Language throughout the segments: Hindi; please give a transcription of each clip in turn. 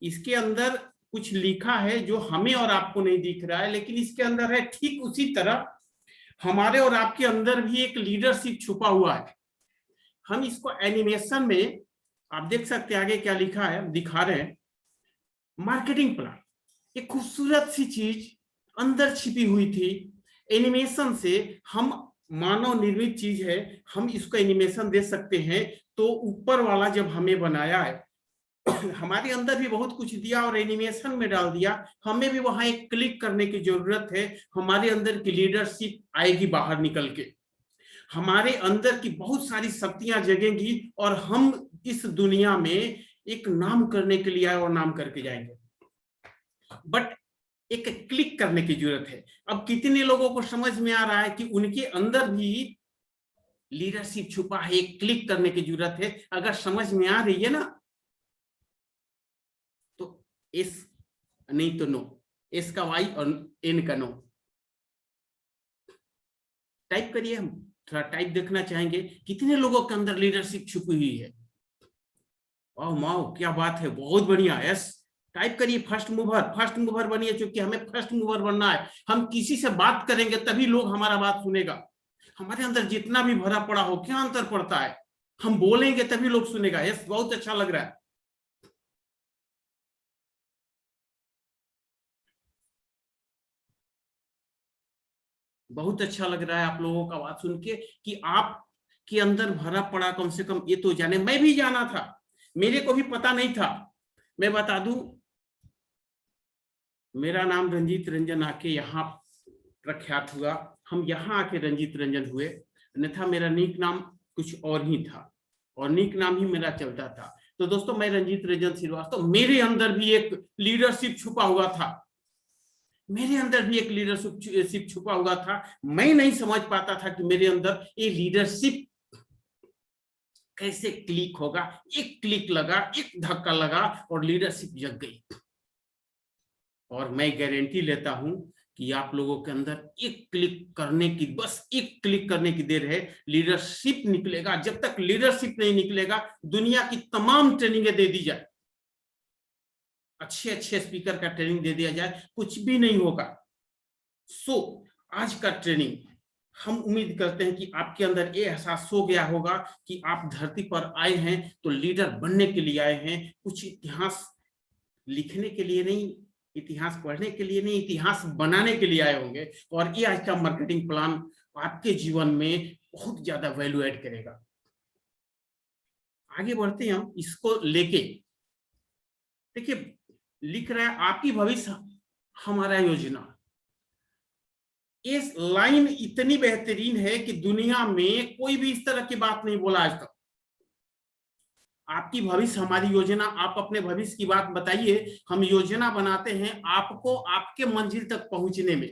इसके अंदर कुछ लिखा है जो हमें और आपको नहीं दिख रहा है, लेकिन इसके अंदर है ठीक उसी तरह हमारे और आपके अंदर भी एक लीडरशिप छुपा हुआ है। हम इसको एनिमेशन में आप देख सकते हैं, आगे क्या लिखा है दिखा रहे हैं, मार्केटिंग प्लान। एक खूबसूरत सी चीज अंदर छिपी हुई थी एनिमेशन से। हम मानव निर्मित चीज है, हम इसको एनिमेशन दे सकते हैं। तो ऊपर वाला जब हमें बनाया है हमारे अंदर भी बहुत कुछ दिया और एनिमेशन में डाल दिया। हमें भी वहां एक क्लिक करने की जरूरत है, हमारे अंदर की लीडरशिप आएगी बाहर निकल के, हमारे अंदर की बहुत सारी शक्तियां जगेंगी और हम इस दुनिया में एक नाम करने के लिए आए और नाम करके जाएंगे। बट एक क्लिक करने की जरूरत है। अब कितने लोगों को समझ में आ रहा है कि उनके अंदर भी लीडरशिप छुपा है, एक क्लिक करने की जरूरत है। अगर समझ में आ रही है ना तो एस, नहीं तो नो, एस का वाई और एन का नो टाइप करिए। हम थोड़ा टाइप देखना चाहेंगे कितने लोगों के अंदर लीडरशिप छुपी हुई है। वाह माओ, क्या बात है, बहुत बढ़िया। यस, टाइप करिए फर्स्ट मूवर। फर्स्ट मूवर बनिए, क्योंकि हमें फर्स्ट मूवर बनना है। हम किसी से बात करेंगे तभी लोग हमारा बात सुनेगा। हमारे अंदर जितना भी भरा पड़ा हो, क्या अंतर पड़ता है, हम बोलेंगे तभी लोग सुनेगा। यस, बहुत अच्छा लग रहा है। बहुत अच्छा लग रहा है आप लोगों का बात सुन के कि आप के अंदर भरा पड़ा, कम से कम ये तो जाने। मैं भी जाना था, मेरे को भी पता नहीं था। मैं बता दूं, मेरा नाम रंजीत रंजन आके यहाँ प्रख्यात हुआ। हम यहाँ आके रंजीत रंजन हुए, अन्यथा मेरा निक नाम कुछ और ही था और निक नाम ही मेरा चलता था। तो दोस्तों, मैं रंजीत रंजन श्रीवास्तव, मेरे अंदर भी एक लीडरशिप छुपा हुआ था। मेरे अंदर भी एक लीडरशिप छुपा हुआ था। मैं नहीं समझ पाता था कि मेरे अंदर ये लीडरशिप कैसे क्लिक होगा। एक क्लिक लगा, एक धक्का लगा और लीडरशिप जग गई। और मैं गारंटी लेता हूं कि आप लोगों के अंदर एक क्लिक करने की, बस एक क्लिक करने की देर है, लीडरशिप निकलेगा। जब तक लीडरशिप नहीं निकलेगा, दुनिया की तमाम ट्रेनिंगें दे दी जाए, अच्छे अच्छे स्पीकर का ट्रेनिंग दे दिया जाए, कुछ भी नहीं होगा। सो आज का ट्रेनिंग हम उम्मीद करते हैं कि आपके अंदर ये एहसास हो गया होगा कि आप धरती पर आए हैं तो लीडर बनने के लिए आए हैं, कुछ इतिहास लिखने के लिए नहीं, इतिहास पढ़ने के लिए नहीं, इतिहास बनाने के लिए आए होंगे। और ये आज का मार्केटिंग प्लान आपके जीवन में बहुत ज्यादा वैल्यू ऐड करेगा। आगे बढ़ते हैं हम इसको लेके। देखिए, लिख रहा है आपकी भविष्य हमारा योजना। इस लाइन इतनी बेहतरीन है कि दुनिया में कोई भी इस तरह की बात नहीं बोला आज तक। आपकी भविष्य हमारी योजना। आप अपने भविष्य की बात बताइए, हम योजना बनाते हैं आपको आपके मंजिल तक पहुंचने में।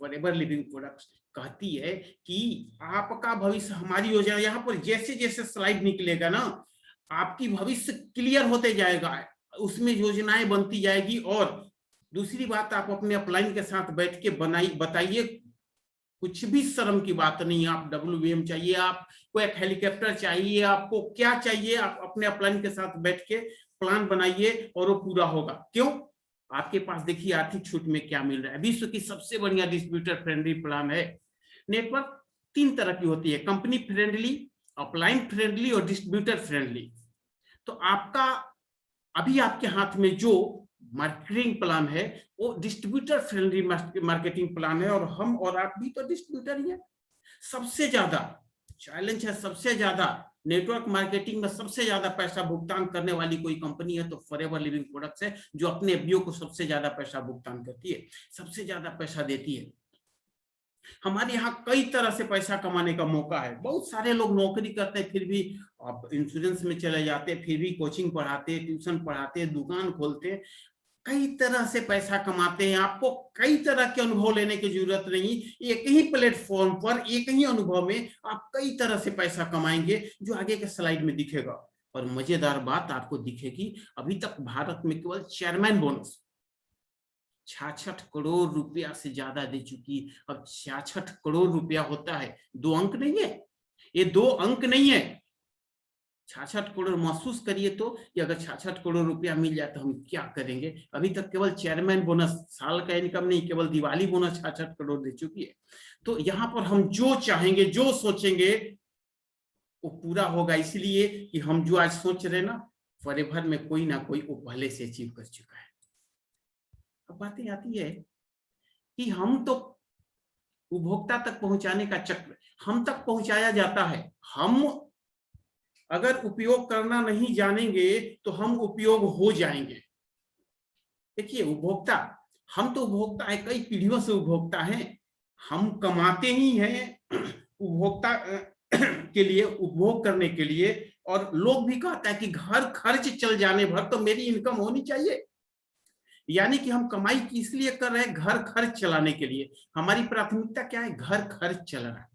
फॉरएवर लिविंग प्रोडक्ट्स कहती है कि आपका भविष्य हमारी योजना। यहाँ पर जैसे जैसे स्लाइड निकलेगा ना, आपकी भविष्य क्लियर होते जाएगा, उसमें योजनाएं बनती जाएगी। और दूसरी बात, आप अपने अपलाइन के साथ बैठ के बताइए, कुछ भी शर्म की बात नहीं। आप WVM चाहिए, आपको एक हेलीकॉप्टर चाहिए, आपको क्या चाहिए, आप अपने अपलाइन के साथ बैठ के प्लान बनाइए और वो पूरा होगा। क्यों? आपके पास देखिए आर्थिक छूट में क्या मिल रहा है। विश्व की सबसे बढ़िया डिस्ट्रीब्यूटर फ्रेंडली प्लान है। नेटवर्क 3 तरह की होती है, कंपनी फ्रेंडली, अपलाइन फ्रेंडली और डिस्ट्रीब्यूटर फ्रेंडली। तो आपका अभी आपके हाथ में जो मार्केटिंग प्लान है वो डिस्ट्रीब्यूटर फ्रेंडली मार्केटिंग प्लान है। और हम और आप भी तो डिस्ट्रीब्यूटर ही है। सबसे ज्यादा चैलेंज है, सबसे ज्यादा नेटवर्क मार्केटिंग में सबसे ज्यादा पैसा भुगतान करने वाली कोई कंपनी है तो फॉरएवर लिविंग प्रोडक्ट्स है, जो अपने एफबीओ को सबसे ज्यादा पैसा भुगतान करती है, सबसे ज्यादा पैसा देती है। हमारे यहाँ कई तरह से पैसा कमाने का मौका है। बहुत सारे लोग नौकरी करते हैं, फिर भी आप इंश्योरेंस में चले जाते हैं, फिर भी कोचिंग पढ़ाते, ट्यूशन पढ़ाते, दुकान खोलते, कई तरह से पैसा कमाते हैं। आपको कई तरह के अनुभव लेने की जरूरत नहीं, एक ही प्लेटफॉर्म पर, एक ही अनुभव में आप कई तरह से पैसा कमाएंगे, जो आगे के स्लाइड में दिखेगा। और मजेदार बात आपको दिखेगी, अभी तक भारत में केवल चेयरमैन बोनस 66 करोड़ रुपया से ज्यादा दे चुकी। अब 66 करोड़ रुपया होता है 2 अंक नहीं है, ये 2 अंक नहीं है, 66 करोड़ महसूस करिए तो कि अगर 66 करोड़ रुपया मिल जाए तो हम क्या करेंगे। अभी तक केवल चेयरमैन बोनस, साल का इनकम नहीं, केवल दिवाली बोनस 66 करोड़ दे चुकी है। तो यहाँ पर हम जो चाहेंगे, जो सोचेंगे वो पूरा होगा, इसलिए कि हम जो आज सोच रहे हैं ना, फॉरएवर में कोई ना कोई वो पहले से अचीव कर चुका है। अब बातें आती है कि हम तो उपभोक्ता तक पहुंचाने का चक्र हम तक पहुंचाया जाता है। हम अगर उपयोग करना नहीं जानेंगे तो हम उपयोग हो जाएंगे। देखिए उपभोक्ता, हम तो उपभोक्ता है, कई पीढ़ियों से उपभोक्ता हैं। हम कमाते ही हैं उपभोक्ता के लिए, उपभोग करने के लिए। और लोग भी कहता है कि घर खर्च चल जाने भर तो मेरी इनकम होनी चाहिए। यानी कि हम कमाई किस लिए कर रहे हैं? घर खर्च चलाने के लिए। हमारी प्राथमिकता क्या है? घर खर्च चल रहा है।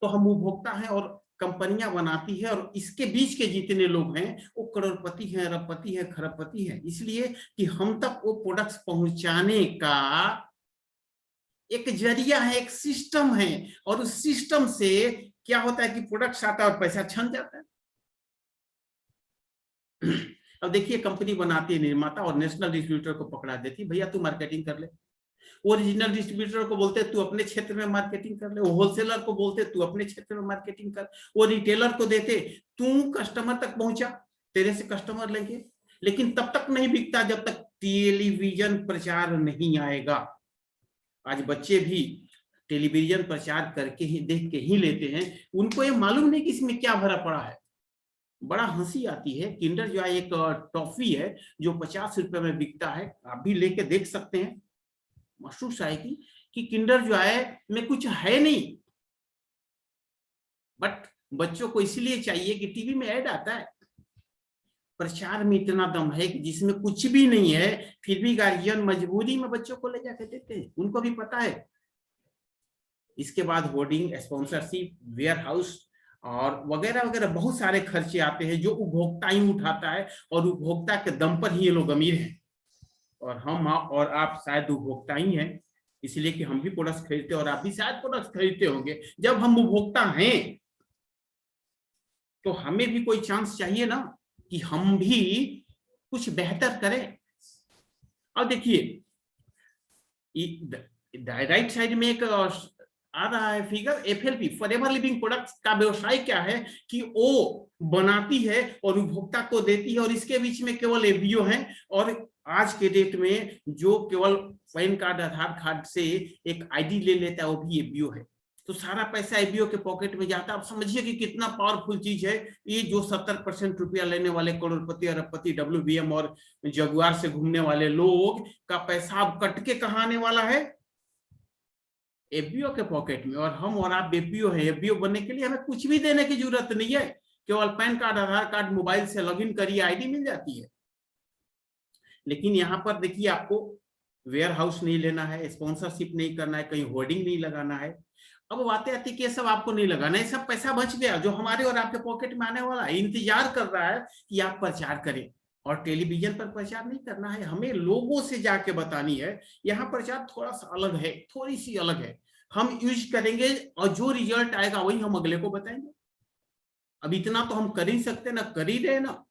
तो हम उपभोक्ता हैं और कंपनियां बनाती है, और इसके बीच के जितने लोग हैं वो करोड़पति हैं, अरबपति हैं, खरबपति हैं, इसलिए कि हम तक वो प्रोडक्ट्स पहुंचाने का एक जरिया है, एक सिस्टम है। और उस सिस्टम से क्या होता है कि प्रोडक्ट्स आता है और पैसा छन जाता है। अब देखिए कंपनी बनाती है निर्माता, और नेशनल डिस्ट्रीब्यूटर को पकड़ा देती है, भैया तू मार्केटिंग कर ले। वो रीजनल डिस्ट्रीब्यूटर को बोलते तू अपने क्षेत्र में मार्केटिंग कर ले, वो होलसेलर को बोलते तू अपने क्षेत्र में मार्केटिंग कर, वो रिटेलर को देते तू कस्टमर तक पहुंचा, तेरे से कस्टमर लेंगे। लेकिन तब तक नहीं बिकता जब तक टेलीविजन प्रचार नहीं आएगा। आज बच्चे भी टेलीविजन प्रचार करके ही, देख के ही लेते हैं। उनको ये मालूम नहीं कि इसमें क्या भरा पड़ा है। बड़ा हंसी आती है, किंडर जॉय एक टॉफी है जो 50 रुपए में बिकता है, आप भी लेके देख सकते हैं। महसूस आएगी कि किंडर जॉय में कुछ है नहीं, बट बच्चों को इसलिए चाहिए कि टीवी में ऐड आता है। प्रचार में इतना दम है कि जिसमें कुछ भी नहीं है, फिर भी गार्जियन मजबूरी में बच्चों को ले जाके देते हैं, उनको भी पता है। इसके बाद होर्डिंग, स्पॉन्सरशिप, वेयर हाउस और वगैरह वगैरह बहुत सारे खर्चे आते हैं जो उपभोक्ता ही उठाता है, और उपभोक्ता के दम पर ही ये लोग अमीर हैं। और हम और आप शायद उपभोक्ता ही हैं, इसलिए कि हम भी प्रोडक्ट्स खरीदते हैं और आप भी शायद प्रोडक्ट्स खरीदते होंगे। जब हम उपभोक्ता हैं तो हमें भी कोई चांस चाहिए ना कि हम भी कुछ बेहतर करें। और देखिए राइट साइड में एक आ रहा है figure, FLP forever living products का व्यवसाय क्या है कि वो बनाती है और उपभोक्ता को देती है, और इसके बीच में केवल एफबीओ है। और आज के डेट में जो केवल पैन कार्ड, आधार कार्ड से एक आईडी ले लेता है वो भी एफबीओ है। तो सारा पैसा एफबीओ के पॉकेट में जाता है। आप समझिए कि कितना पावरफुल चीज है ये, जो 70% रुपया लेने वाले करोड़पति, अरबपति, WBM और जगुआर से घूमने वाले लोग का पैसा अब कट के कहाँ आने वाला है? एफबीओ के पॉकेट में। और हम और आप एफबीओ है। एफबीओ बनने के लिए हमें कुछ भी देने की जरूरत नहीं है, केवल पैन कार्ड, आधार कार्ड, मोबाइल से लॉगिन करिए, आईडी मिल जाती है। लेकिन यहाँ पर देखिए आपको वेयर हाउस नहीं लेना है, स्पॉन्सरशिप नहीं करना है, कहीं होर्डिंग नहीं लगाना है। अब बातें आती कि ये सब आपको नहीं लगाना है, सब पैसा बच गया जो हमारे और आपके पॉकेट में आने वाला है, इंतजार कर रहा है कि आप प्रचार करें। और टेलीविजन पर प्रचार नहीं करना है, हमें लोगों से जाके बतानी है। यहाँ प्रचार थोड़ा सा अलग है, थोड़ी सी अलग है। हम यूज करेंगे और जो रिजल्ट आएगा वही हम अगले को बताएंगे। अब इतना तो हम कर ही सकते ना, कर ही रहे ना।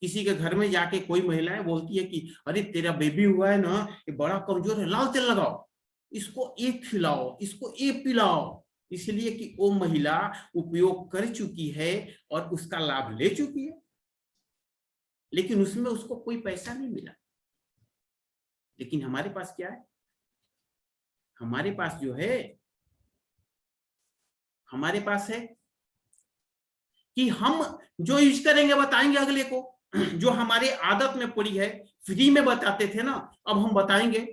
किसी के घर में जाके कोई महिलाएं बोलती है कि अरे तेरा बेबी हुआ है ना, ये बड़ा कमजोर है, लाल तेल लगाओ, इसको ये खिलाओ, इसको ये पिलाओ। इसलिए कि वो महिला उपयोग कर चुकी है और उसका लाभ ले चुकी है, लेकिन उसमें उसको कोई पैसा नहीं मिला। लेकिन हमारे पास क्या है? हमारे पास जो है, हमारे पास है कि हम जो यूज करेंगे बताएंगे अगले को। जो हमारे आदत में पड़ी है, फ्री में बताते थे ना, अब हम बताएंगे।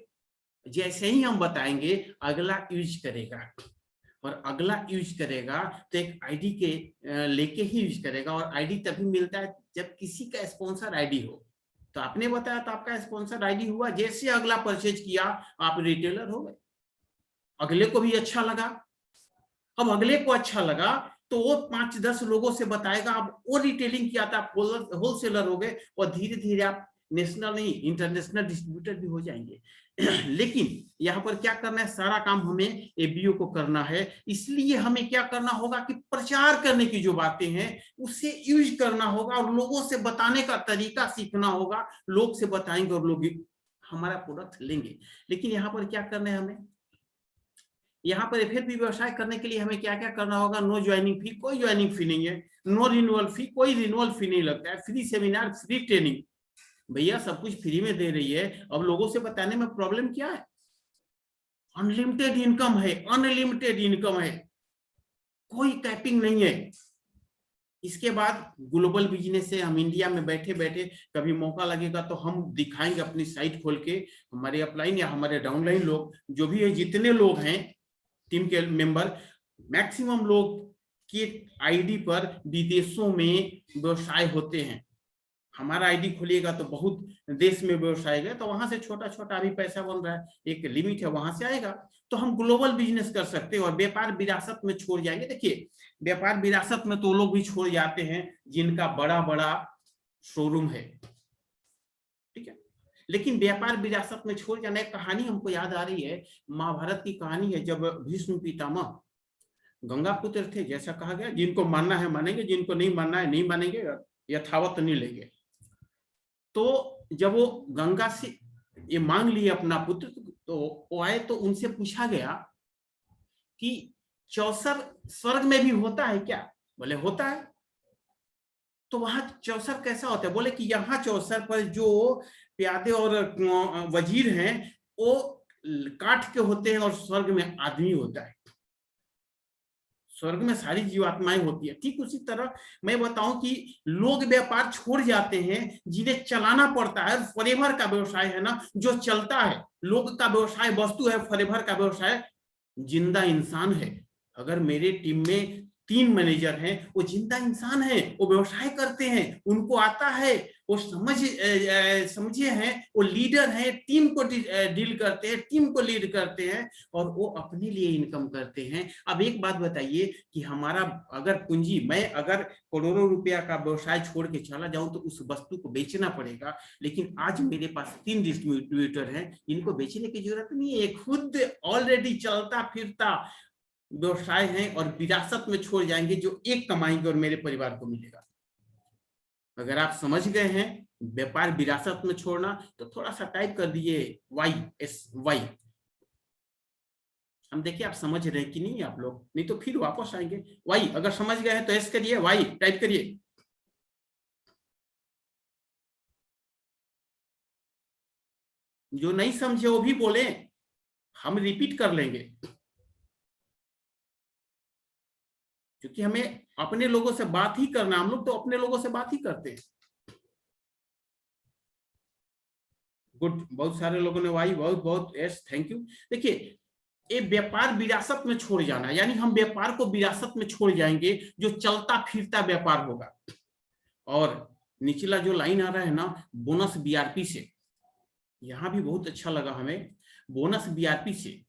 जैसे ही हम बताएंगे अगला यूज करेगा, और अगला यूज करेगा तो एक आईडी के लेके ही यूज करेगा। और आईडी तभी मिलता है जब किसी का स्पॉन्सर आईडी हो। तो आपने बताया तो आपका स्पॉन्सर आईडी हुआ, जैसे अगला परचेज किया आप रिटेलर हो गए। अगले को भी अच्छा लगा। अब अगले को अच्छा लगा तो वो 5-10 लोगों से बताएगा, अब वो रिटेलिंग किया था, आप होलसेलर हो गए, और धीरे धीरे आप नेशनल नहीं इंटरनेशनल डिस्ट्रीब्यूटर भी हो जाएंगे। लेकिन यहाँ पर क्या करना है, सारा काम हमें एबीओ को करना है। इसलिए हमें क्या करना होगा कि प्रचार करने की जो बातें हैं उसे यूज करना होगा और लोगों से बताने का तरीका सीखना होगा। लोग से बताएंगे और लोग हमारा प्रोडक्ट लेंगे। लेकिन यहाँ पर क्या करना है हमें, यहाँ पर एफएफपी व्यवसाय करने के लिए हमें क्या क्या करना होगा। नो ज्वाइनिंग फी, कोई ज्वाइनिंग फी नहीं है। नो रिन्यूअल फी, कोई रिन्यूअल फी नहीं लगता है। फ्री सेमिनार, फ्री ट्रेनिंग, भैया सब कुछ फ्री में दे रही है। अब लोगों से बताने में प्रॉब्लम क्या है? अनलिमिटेड इनकम है, अनलिमिटेड इनकम है, कोई कैपिंग नहीं है। इसके बाद ग्लोबल बिजनेस है। हम इंडिया में बैठे बैठे कभी मौका लगेगा तो हम दिखाएंगे अपनी साइट खोल के, हमारे अपलाइन या हमारे डाउनलाइन लोग जो भी है, जितने लोग हैं टीम के मेंबर, मैक्सिमम लोग के आईडी पर विदेशों में व्यवसाय होते हैं। हमारा आईडी खोलिएगा तो बहुत देश में व्यवसाय है, तो वहां से छोटा छोटा अभी पैसा बन रहा है, एक लिमिट है, वहां से आएगा तो हम ग्लोबल बिजनेस कर सकते हैं और व्यापार विरासत में छोड़ जाएंगे। देखिए व्यापार विरासत में तो लोग भी छोड़ जाते हैं जिनका बड़ा बड़ा शोरूम है, ठीक है। लेकिन व्यापार विरासत में छोड़ जाना, एक कहानी हमको याद आ रही है, महाभारत की कहानी है, जब भीष्म पितामह गंगा पुत्र थे, जैसा कहा गया, जिनको मानना है मानेंगे, जिनको नहीं मानना है नहीं मानेंगे, यथावत नहीं लेंगे। तो जब वो गंगा से ये मांग लिए अपना पुत्र, तो वो आए तो उनसे पूछा गया कि चौसर स्वर्ग में भी होता है क्या? बोले होता है। तो वहां चौसर कैसा होता है? बोले कि यहाँ चौसर पर जो प्यादे और वजीर हैं वो काठ के होते हैं और स्वर्ग में आदमी होता है। स्वर्ग में सारी जीवात्माएं होती है। ठीक उसी तरह मैं बताऊं कि लोग व्यापार छोड़ जाते हैं जिन्हें चलाना पड़ता है। फॉरेवर का व्यवसाय है ना जो चलता है, लोग का व्यवसाय वस्तु है, फॉरेवर का व्यवसाय जिंदा इंसान है। अगर मेरे टीम में 3 मैनेजर हैं, वो जिंदा इंसान है, वो व्यवसाय करते हैं, उनको आता है, वो समझे हैं, वो लीडर हैं, टीम को डील करते हैं, टीम को लीड करते हैं और वो अपने लिए इनकम करते हैं। अब एक बात बताइए कि हमारा अगर पूंजी, मैं अगर करोड़ों रुपया का व्यवसाय छोड़ के चला जाऊं तो उस वस्तु को बेचना पड़ेगा। लेकिन आज मेरे पास 3 डिस्ट्रीब्यूटर हैं, इनको बेचने की जरूरत नहीं है, खुद ऑलरेडी चलता फिरता व्यवसाय है और विरासत में छोड़ जाएंगे जो एक कमाएंगे और मेरे परिवार को मिलेगा। अगर आप समझ गए हैं व्यापार विरासत में छोड़ना तो थोड़ा सा टाइप कर दिए YSY। हम देखिए आप समझ रहे कि नहीं आप लोग, नहीं तो फिर वापस आएंगे। Y अगर समझ गए हैं तो S करिए, Y टाइप करिए। जो नहीं समझे वो भी बोले, हम रिपीट कर लेंगे, क्योंकि हमें अपने लोगों से बात ही करना, हम लोग तो अपने लोगों से बात ही करते हैं। गुड, बहुत सारे लोगों ने वाई, बहुत बहुत यस, थैंक यू। देखिए ये व्यापार विरासत में छोड़ जाना, यानी हम व्यापार को विरासत में छोड़ जाएंगे जो चलता फिरता व्यापार होगा। और निचला जो लाइन आ रहा है ना बोनस बीआरपी से, यहां भी बहुत अच्छा लगा हमें, बोनस बीआरपी से,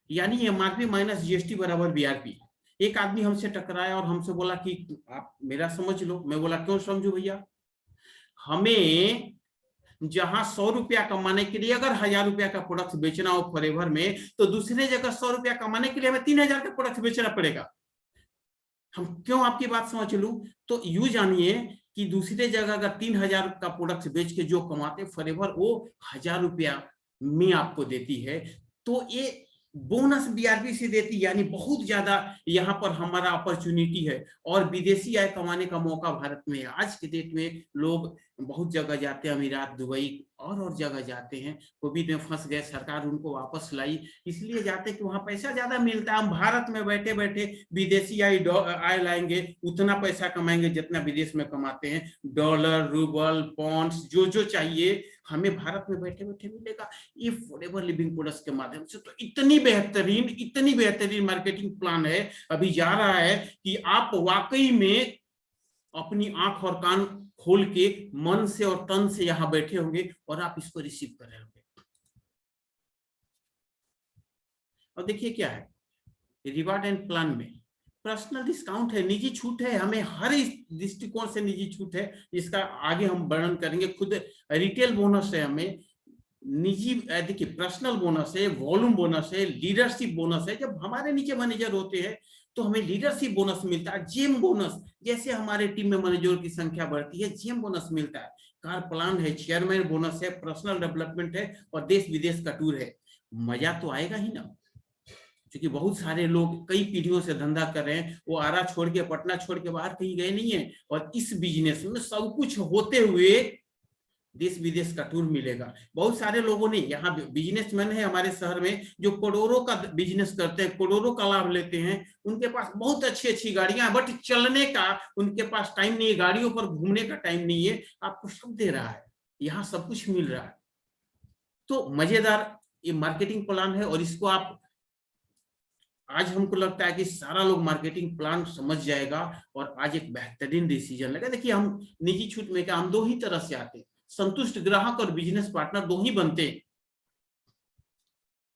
यानी एमआरपी माइनस जीएसटी बराबर बीआरपी। एक आदमी हमसे टकराया और हमसे बोला कि आप मेरा समझ लो। मैं बोला क्यों समझू भैया, हमें जहां 100 रुपया कमाने के लिए अगर 1000 रुपया का प्रोडक्ट बेचना हो फॉरएवर में, तो दूसरे जगह 100 रुपया कमाने के लिए हमें 3000 का प्रोडक्ट बेचना पड़ेगा। हम क्यों आपकी बात समझ लूं, तो यू जानिए कि दूसरे जगह अगर 3000 का प्रोडक्ट बेच के जो कमाते फॉरएवर वो 1000 रुपया में आपको देती है। तो ये बोनस बीआरपी से देती, यानी बहुत ज्यादा यहाँ पर हमारा अपॉर्चुनिटी है और विदेशी आय कमाने का मौका भारत में है। आज के डेट में लोग बहुत जगह जाते हैं, अमीरात, दुबई और जगह जाते हैं। कोविड में फंस गए, सरकार उनको वापस लाई, इसलिए जाते हैं कि वहां पैसा ज्यादा मिलता है। हम भारत में बैठे बैठे विदेशी आय लाएंगे, उतना पैसा कमाएंगे जितना विदेश में कमाते हैं। डॉलर, रूबल, पॉन्ड्स, जो जो चाहिए हमें भारत में बैठे बैठे मिलेगा। ये फॉरएवर लिविंग प्रोडक्ट्स के माध्यम से तो इतनी बेहतरीन मार्केटिंग प्लान है, अभी जा रहा है कि आप वाकई में अपनी आंख और कान खोल के मन से और तन से यहां बैठे होंगे और आप इसको रिसीव कर रहे होंगे। और देखिए क्या है रिवार्ड एंड प्लान में, पर्सनल डिस्काउंट है, निजी छूट है, हमें हर इस दृष्टिकोण से निजी छूट है, जिसका आगे हम वर्णन करेंगे। खुद रिटेल बोनस है, हमें निजी, देखिए पर्सनल बोनस है, वॉल्यूम बोनस है, लीडरशिप बोनस है। जब हमारे नीचे मैनेजर होते हैं तो हमें लीडरशिप बोनस मिलता है, जेम बोनस, जैसे हमारे टीम में मैनेजर की संख्या बढ़ती है जेम बोनस मिलता है, कार प्लान है, चेयरमैन बोनस है, पर्सनल डेवलपमेंट है, और देश विदेश का टूर है। मजा तो आएगा ही ना, क्योंकि बहुत सारे लोग कई पीढ़ियों से धंधा कर रहे हैं, वो आरा छोड़ के, पटना छोड़ के बाहर कहीं गए नहीं है, और इस बिजनेस में सब कुछ होते हुए देश विदेश का टूर मिलेगा। बहुत सारे लोगों ने, यहाँ बिजनेसमैन है हमारे शहर में जो करोड़ों का बिजनेस करते हैं, करोड़ों का लाभ लेते हैं, उनके पास बहुत अच्छी अच्छी गाड़ियां हैं, बट चलने का उनके पास टाइम नहीं है, गाड़ियों पर घूमने का टाइम नहीं है। आपको सब दे रहा है, यहाँ सब कुछ मिल रहा है। तो मजेदार ये मार्केटिंग प्लान है, और इसको आप, आज हमको लगता है कि सारा लोग मार्केटिंग प्लान समझ जाएगा और आज एक बेहतरीन डिसीजन लेगा। देखिए, हम निजी छूट में क्या, हम दो ही तरह से आते हैं, संतुष्ट ग्राहक और बिजनेस पार्टनर दो ही बनते हैं,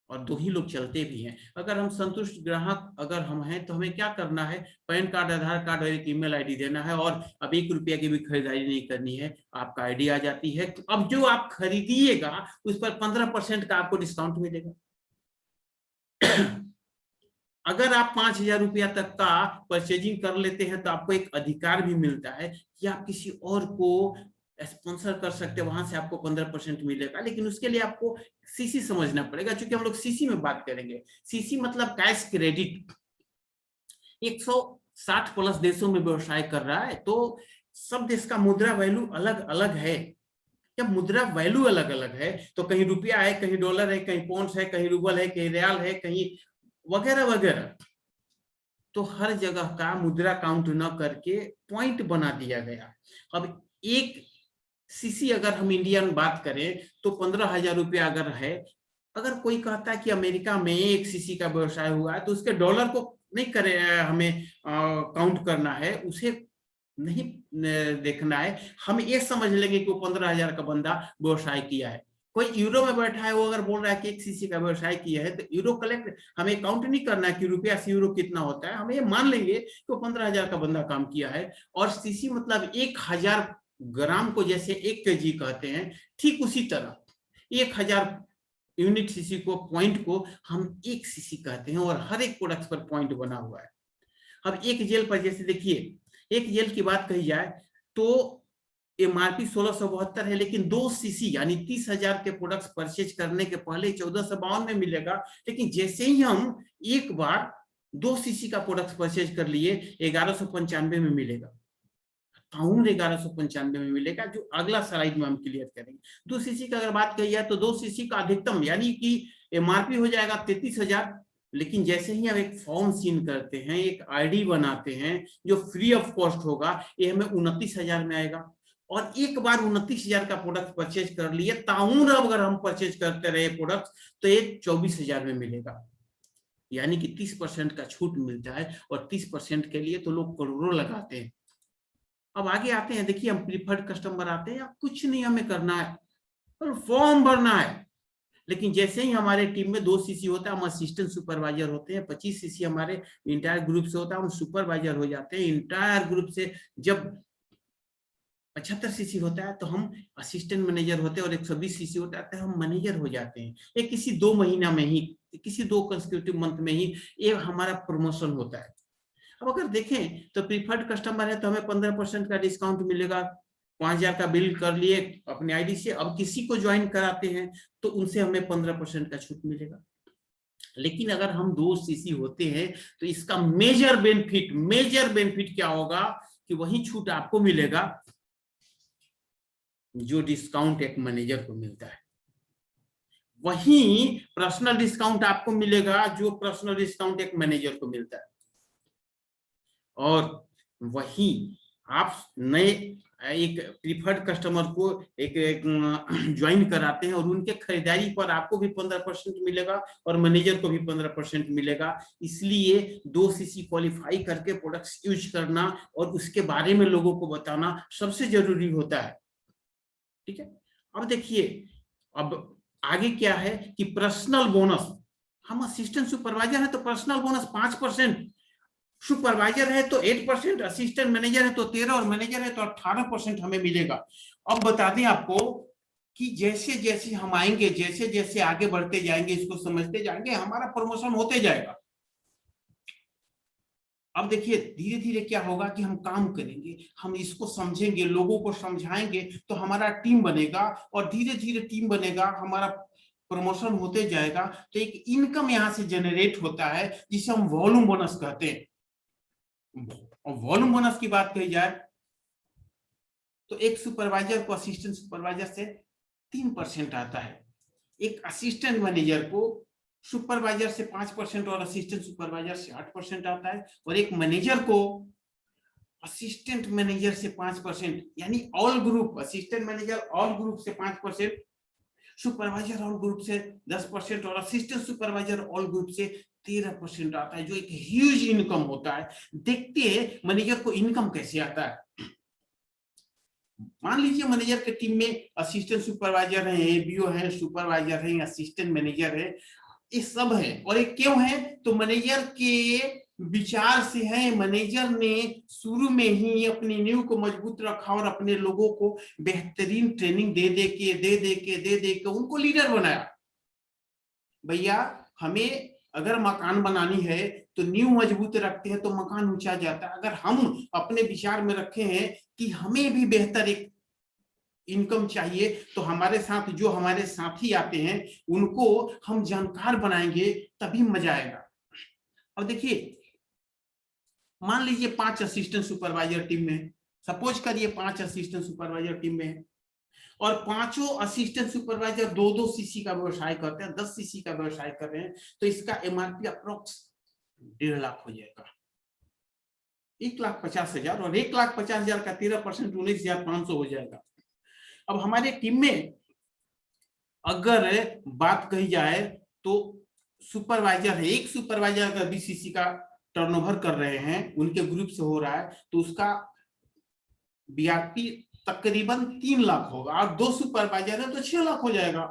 और दो ही लोग चलते भी हैं। अगर हम संतुष्ट ग्राहक अगर हम हैं तो हमें क्या करना है, पैन कार्ड, आधार कार्ड और एक ईमेल आईडी देना है, और अब 1 रुपया की भी खरीदारी नहीं करनी है, आपका आईडी आ जाती है। अब जो आप खरीदिएगा उस पर 15% का आपको डिस्काउंट मिलेगा। अगर आप 5,000 रुपया तक का परचेजिंग कर लेते हैं तो आपको एक अधिकार भी मिलता है कि आप किसी और को स्पॉन्सर कर सकते हैं, वहां से आपको 15% मिलेगा। लेकिन उसके लिए आपको सीसी समझना पड़ेगा, क्योंकि हम लोग सीसी में बात करेंगे। सीसी मतलब कैश क्रेडिट। 160 प्लस देशों में व्यवसाय कर रहा है, तो सब देश का मुद्रा वैल्यू अलग अलग है। जब मुद्रा वैल्यू अलग अलग है तो कहीं रुपया है, कहीं डॉलर है, कहीं पौंड है, कहीं रूबल है, कहीं रियाल है, कहीं वगैरह वगैरह, तो हर जगह का मुद्रा काउंट न करके पॉइंट बना दिया गया। अब एक सीसी अगर हम इंडियन बात करें तो 15,000 रुपया अगर है, अगर कोई कहता है कि अमेरिका में एक सीसी का व्यवसाय हुआ है तो उसके डॉलर को नहीं करे, हमें काउंट करना है, उसे नहीं देखना है। हम ये समझ लेंगे कि वो 15,000 का बंदा व्यवसाय किया है। कोई यूरो में बैठा है, वो अगर बोल रहा है कि 1 सीसी का व्यवसाय किया है, तो यूरो कलेक्ट हमें काउंट नहीं करना है कि रुपया से यूरो कितना होता है, हम ये मान लेंगे कि वो 15,000 का बंदा काम किया है। और सीसी मतलब 1,000 ग्राम को जैसे 1 kg कहते हैं, ठीक उसी तरह 1,000 यूनिट सीसी को, पॉइंट को हम 1 सीसी कहते हैं, और हर एक प्रोडक्ट पर पॉइंट बना हुआ है। अब एक जेल पर जैसे देखिए, एक जेल की बात कही जाए तो एमआरपी 1672 है, लेकिन 2 सीसी यानी 30,000 के प्रोडक्ट्स परचेज करने के पहले 1452 में मिलेगा। लेकिन जैसे ही हम एक बार 2 सीसी का प्रोडक्ट परचेज कर लिए, 1195 में मिलेगा, 1195 में मिलेगा, जो अगला स्लाइड में हम क्लियर करेंगे। 2 सीसी का अगर बात कही जाए तो 2 सीसी का अधिकतम यानी कि एमआरपी हो जाएगा 33,000, लेकिन जैसे ही हम एक फॉर्म सीन करते हैं, एक आईडी बनाते हैं जो फ्री ऑफ कॉस्ट होगा, ये हमें 29,000 में आएगा। और एक बार 29,000 का प्रोडक्ट परचेज कर लिए, ताउर अगर हम परचेज करते रहे प्रोडक्ट, तो ये 24,000 में मिलेगा, यानी कि 30% का छूट मिलता है। और 30% के लिए तो लोग करोड़ों लगाते हैं। अब आगे आते हैं, देखिए हम प्रीफर्ड कस्टमर आते हैं, कुछ नहीं हमें करना है, फॉर्म भरना है। लेकिन जैसे ही हमारे टीम में 2 सीसी होता है, हम असिस्टेंट सुपरवाइजर होते हैं, 25 सीसी हमारे इंटायर ग्रुप से होता है, हम सुपरवाइजर हो जाते हैं इंटायर ग्रुप से। जब 75 सीसी होता है तो हम असिस्टेंट मैनेजर होते हैं, और 120 सीसी होता है तो हम मैनेजर हो जाते हैं। ये किसी 2 महीना में ही, किसी 2 कंसेक्यूटिव मंथ में ही ये हमारा प्रमोशन होता है। अब अगर देखें तो प्रीफर्ड कस्टमर है तो हमें 15% का डिस्काउंट मिलेगा। 5,000 का बिल कर लिए अपने आईडी से, अब किसी को ज्वाइन कराते हैं तो उनसे हमें 15% का छूट मिलेगा। लेकिन अगर हम 2 सीसी होते हैं तो इसका मेजर बेनिफिट क्या होगा कि वही छूट आपको मिलेगा जो डिस्काउंट एक मैनेजर को मिलता है, वही पर्सनल डिस्काउंट आपको मिलेगा जो पर्सनल डिस्काउंट एक मैनेजर को मिलता है। और वही आप नए एक प्रीफर्ड कस्टमर को एक ज्वाइन कराते हैं, और उनके खरीदारी पर आपको भी 15% मिलेगा और मैनेजर को भी 15% मिलेगा। इसलिए 2 सीसी क्वालिफाई करके प्रोडक्ट्स यूज करना और उसके बारे में लोगों को बताना सबसे जरूरी होता है। ठीक है, अब देखिए, अब आगे क्या है कि पर्सनल बोनस, हम असिस्टेंट सुपरवाइजर है तो पर्सनल बोनस 5%। सुपरवाइजर है तो 8%, असिस्टेंट मैनेजर है तो 13 और मैनेजर है तो 18% हमें मिलेगा। अब बता दें आपको कि जैसे जैसे हम आएंगे, जैसे जैसे आगे बढ़ते जाएंगे, इसको समझते जाएंगे, हमारा प्रमोशन होते जाएगा। अब देखिए धीरे धीरे क्या होगा कि हम काम करेंगे, हम इसको समझेंगे, लोगों को समझाएंगे, तो हमारा टीम बनेगा और धीरे धीरे टीम बनेगा, हमारा प्रमोशन होते जाएगा। तो एक इनकम यहां से जनरेट होता है जिसे हम वॉल्यूम बोनस कहते हैं। और वॉल्यूम बोनस की बात कही जाए तो एक सुपरवाइजर को असिस्टेंट सुपरवाइजर से 3% आता है, एक असिस्टेंट मैनेजर को सुपरवाइजर से 5% और असिस्टेंट सुपरवाइजर से 8% आता है, और एक मैनेजर को असिस्टेंट मैनेजर से 5%, यानी all group, assistant manager all group से 5%, सुपरवाइजर ऑल ग्रुप से 10% और असिस्टेंट सुपरवाइजर ऑल ग्रुप से 13% आता है, जो एक ह्यूज इनकम होता है। देखते हैं मैनेजर को इनकम कैसे आता है। मान लीजिए मैनेजर के टीम में असिस्टेंट सुपरवाइजर है, एबीओ है, सुपरवाइजर है, असिस्टेंट मैनेजर है, ये सब है। और ये क्यों है? तो मैनेजर के विचार से है। मैनेजर ने शुरू में ही अपनी नींव को मजबूत रखा और अपने लोगों को बेहतरीन ट्रेनिंग दे दे के उनको लीडर बनाया। भैया हमें अगर मकान बनानी है तो नींव मजबूत रखते हैं तो मकान ऊंचा जाता है। अगर हम अपने विचार में रखे हैं कि हमें भी बेहतर एक इनकम चाहिए, तो हमारे साथ जो हमारे साथी आते हैं उनको हम जानकार बनाएंगे, तभी मजा आएगा। अब देखिए मान लीजिए 5 असिस्टेंट सुपरवाइजर टीम में, सपोज करिए 5 असिस्टेंट सुपरवाइजर टीम में है और पांचों असिस्टेंट सुपरवाइजर 2-2 सीसी का व्यवसाय करते हैं, 10 सीसी का व्यवसाय कर रहे हैं, तो इसका एमआरपी अप्रोक्स 1.5 लाख हो जाएगा, 1,50,000, और 1,50,000 का 13% 19,500 हो जाएगा। अब हमारे टीम में अगर बात कही जाए तो सुपरवाइजर है, एक सुपरवाइजर अगर बीसीसी का टर्नओवर कर रहे हैं, उनके ग्रुप से हो रहा है, तो उसका बीआरपी तकरीबन 3 लाख होगा, और 2 सुपरवाइजर है तो 6 लाख हो जाएगा,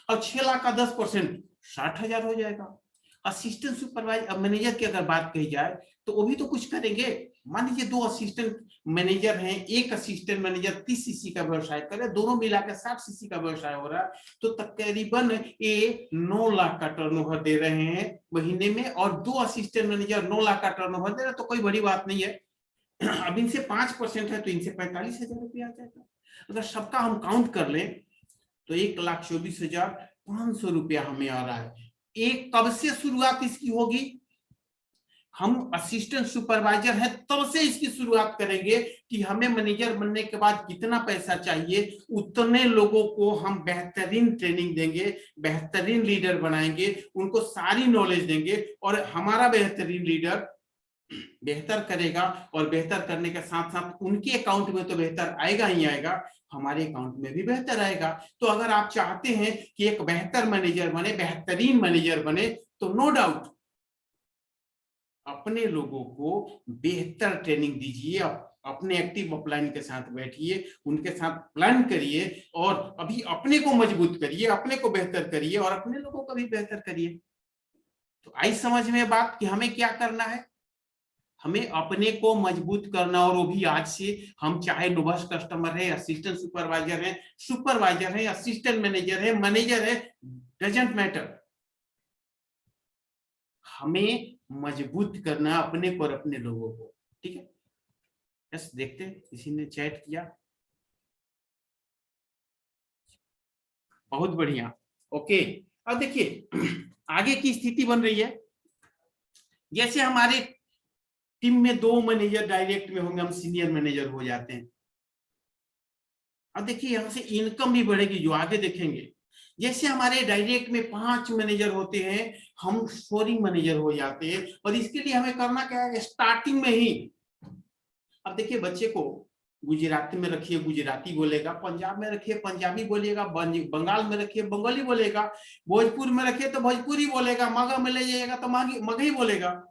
और 6 लाख का 10% 60,000 हो जाएगा। असिस्टेंट सुपरवाइजर मैनेजर की अगर बात कही जाए तो वो भी तो कुछ करेंगे। मान लीजिए 2 असिस्टेंट मैनेजर हैं, एक असिस्टेंट मैनेजर 30 सीसी का व्यवसाय करे, दोनों मिलाकर 60 सीसी का व्यवसाय हो रहा है, तो तकरीबन ये 9 लाख का टर्नओवर दे रहे हैं महीने में, और 2 असिस्टेंट मैनेजर 9 लाख का टर्नओवर दे रहे हैं, तो कोई बड़ी बात नहीं है। अब इनसे 5% है तो इनसे 45,000 रुपया आ जाएगा। अगर सबका हम काउंट कर लें तो 1,24,500 रुपया हमें आ रहा है। एक कब से शुरुआत इसकी होगी? हम असिस्टेंट सुपरवाइजर है तब से इसकी शुरुआत करेंगे कि हमें मैनेजर बनने के बाद कितना पैसा चाहिए, उतने लोगों को हम बेहतरीन ट्रेनिंग देंगे, बेहतरीन लीडर बनाएंगे, उनको सारी नॉलेज देंगे, और हमारा बेहतरीन लीडर बेहतर करेगा, और बेहतर करने के साथ साथ उनके अकाउंट में तो बेहतर आएगा ही आएगा, हमारे अकाउंट में भी बेहतर आएगा। तो अगर आप चाहते हैं कि एक बेहतर मैनेजर बने, बेहतरीन मैनेजर बने, तो नो डाउट अपने लोगों को बेहतर ट्रेनिंग दीजिए, अपने एक्टिव अपलाइन के साथ बैठिए, उनके साथ प्लान करिए, और अभी अपने को मजबूत करिए, अपने को बेहतर करिए, और अपने लोगों को भी बेहतर करिए। तो आई समझ में बात कि हमें क्या करना है? हमें अपने को मजबूत करना, और वो भी आज से। हम चाहे नोबस कस्टमर है, असिस्टेंट सुपरवाइजर है, असिस्टेंट मैनेजर है, डजंट मैटर, हमें मजबूत करना अपने को और अपने लोगों को। ठीक है, बस देखते हैं किसी ने चैट किया, बहुत बढ़िया। ओके, अब देखिए आगे की स्थिति बन रही है, जैसे हमारे टीम में 2 मैनेजर डायरेक्ट में होंगे, हम सीनियर मैनेजर हो जाते हैं। अब देखिए यहां से इनकम भी बढ़ेगी, जो आगे देखेंगे। जैसे हमारे डायरेक्ट में 5 मैनेजर होते हैं, हम सोरिंग मैनेजर हो जाते हैं, और इसके लिए हमें करना क्या है? स्टार्टिंग में ही, अब देखिए बच्चे को गुजराती में रखिए गुजराती बोलेगा, पंजाब में रखिए पंजाबी बोलेगा, बंगाल में रखिए बंगाली बोलेगा, भोजपुर में रखिए तो भोजपुरी बोलेगा, मगध में ले जाइएगा तो मगही बोलेगा।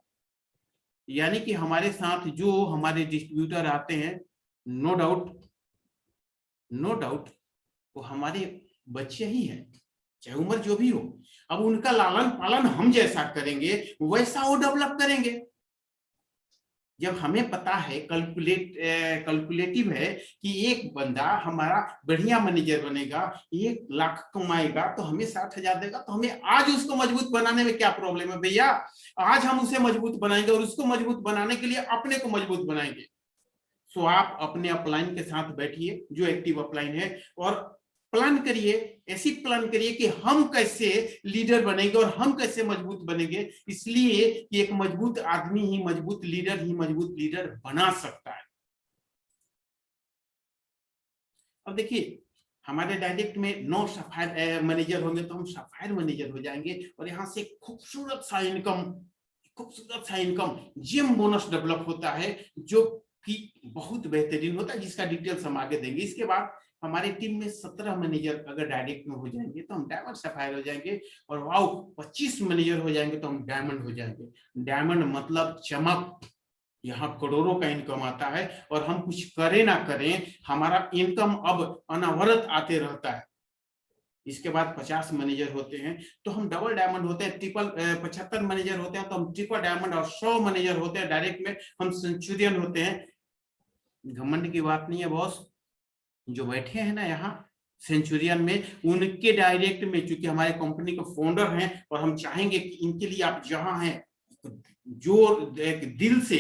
यानी कि हमारे साथ जो हमारे डिस्ट्रीब्यूटर आते हैं, नो डाउट वो हमारे बच्चे ही हैं, चाहे उम्र जो भी हो। अब उनका लालन पालन हम जैसा करेंगे वैसा वो डेवलप करेंगे। जब हमें पता है कैलकुलेटिव है कि एक बंदा हमारा बढ़िया मैनेजर बनेगा, 1 लाख कमाएगा तो हमें 60,000 देगा, तो हमें आज उसको मजबूत बनाने में क्या प्रॉब्लम है भैया? आज हम उसे मजबूत बनाएंगे और उसको मजबूत बनाने के लिए अपने को मजबूत बनाएंगे। सो आप अपने अपलाइन के साथ बैठिए जो एक्टिव अपलाइन है, और प्लान करिए, ऐसी प्लान करिए कि हम कैसे लीडर बनेंगे और हम कैसे मजबूत बनेंगे, इसलिए कि एक मजबूत आदमी ही मजबूत लीडर बना सकता है। अब देखिए, हमारे डायरेक्ट में 9 सफायर मैनेजर होंगे तो हम सफायर मैनेजर हो जाएंगे, और यहाँ से खूबसूरत सा इनकम जिम बोनस डेवलप होता है, जो कि बहुत बेहतरीन होता है, जिसका डिटेल्स हम आगे देंगे। इसके बाद हमारी टीम में 17 मैनेजर अगर डायरेक्ट में हो जाएंगे तो हम डायमंड सफायर हो जाएंगे, और वाओ 25 मैनेजर हो जाएंगे तो हम डायमंड हो जाएंगे। डायमंड मतलब चमक, यहाँ करोड़ों का इनकम आता है, और हम कुछ करें ना करें हमारा इनकम अब अनवरत आते रहता है। इसके बाद 50 मैनेजर होते हैं तो हम डबल डायमंड होते हैं, 75 मैनेजर होते हैं तो हम ट्रिपल डायमंड, और 100 मैनेजर होते हैं डायरेक्ट में हम सेंचुरियन होते हैं। घमंड की बात नहीं है बॉस, जो बैठे हैं ना यहाँ सेंचुरियन में, उनके डायरेक्ट में, चूंकि हमारे कंपनी के फाउंडर हैं और हम चाहेंगे कि इनके लिए आप जहां हैं जो दिल से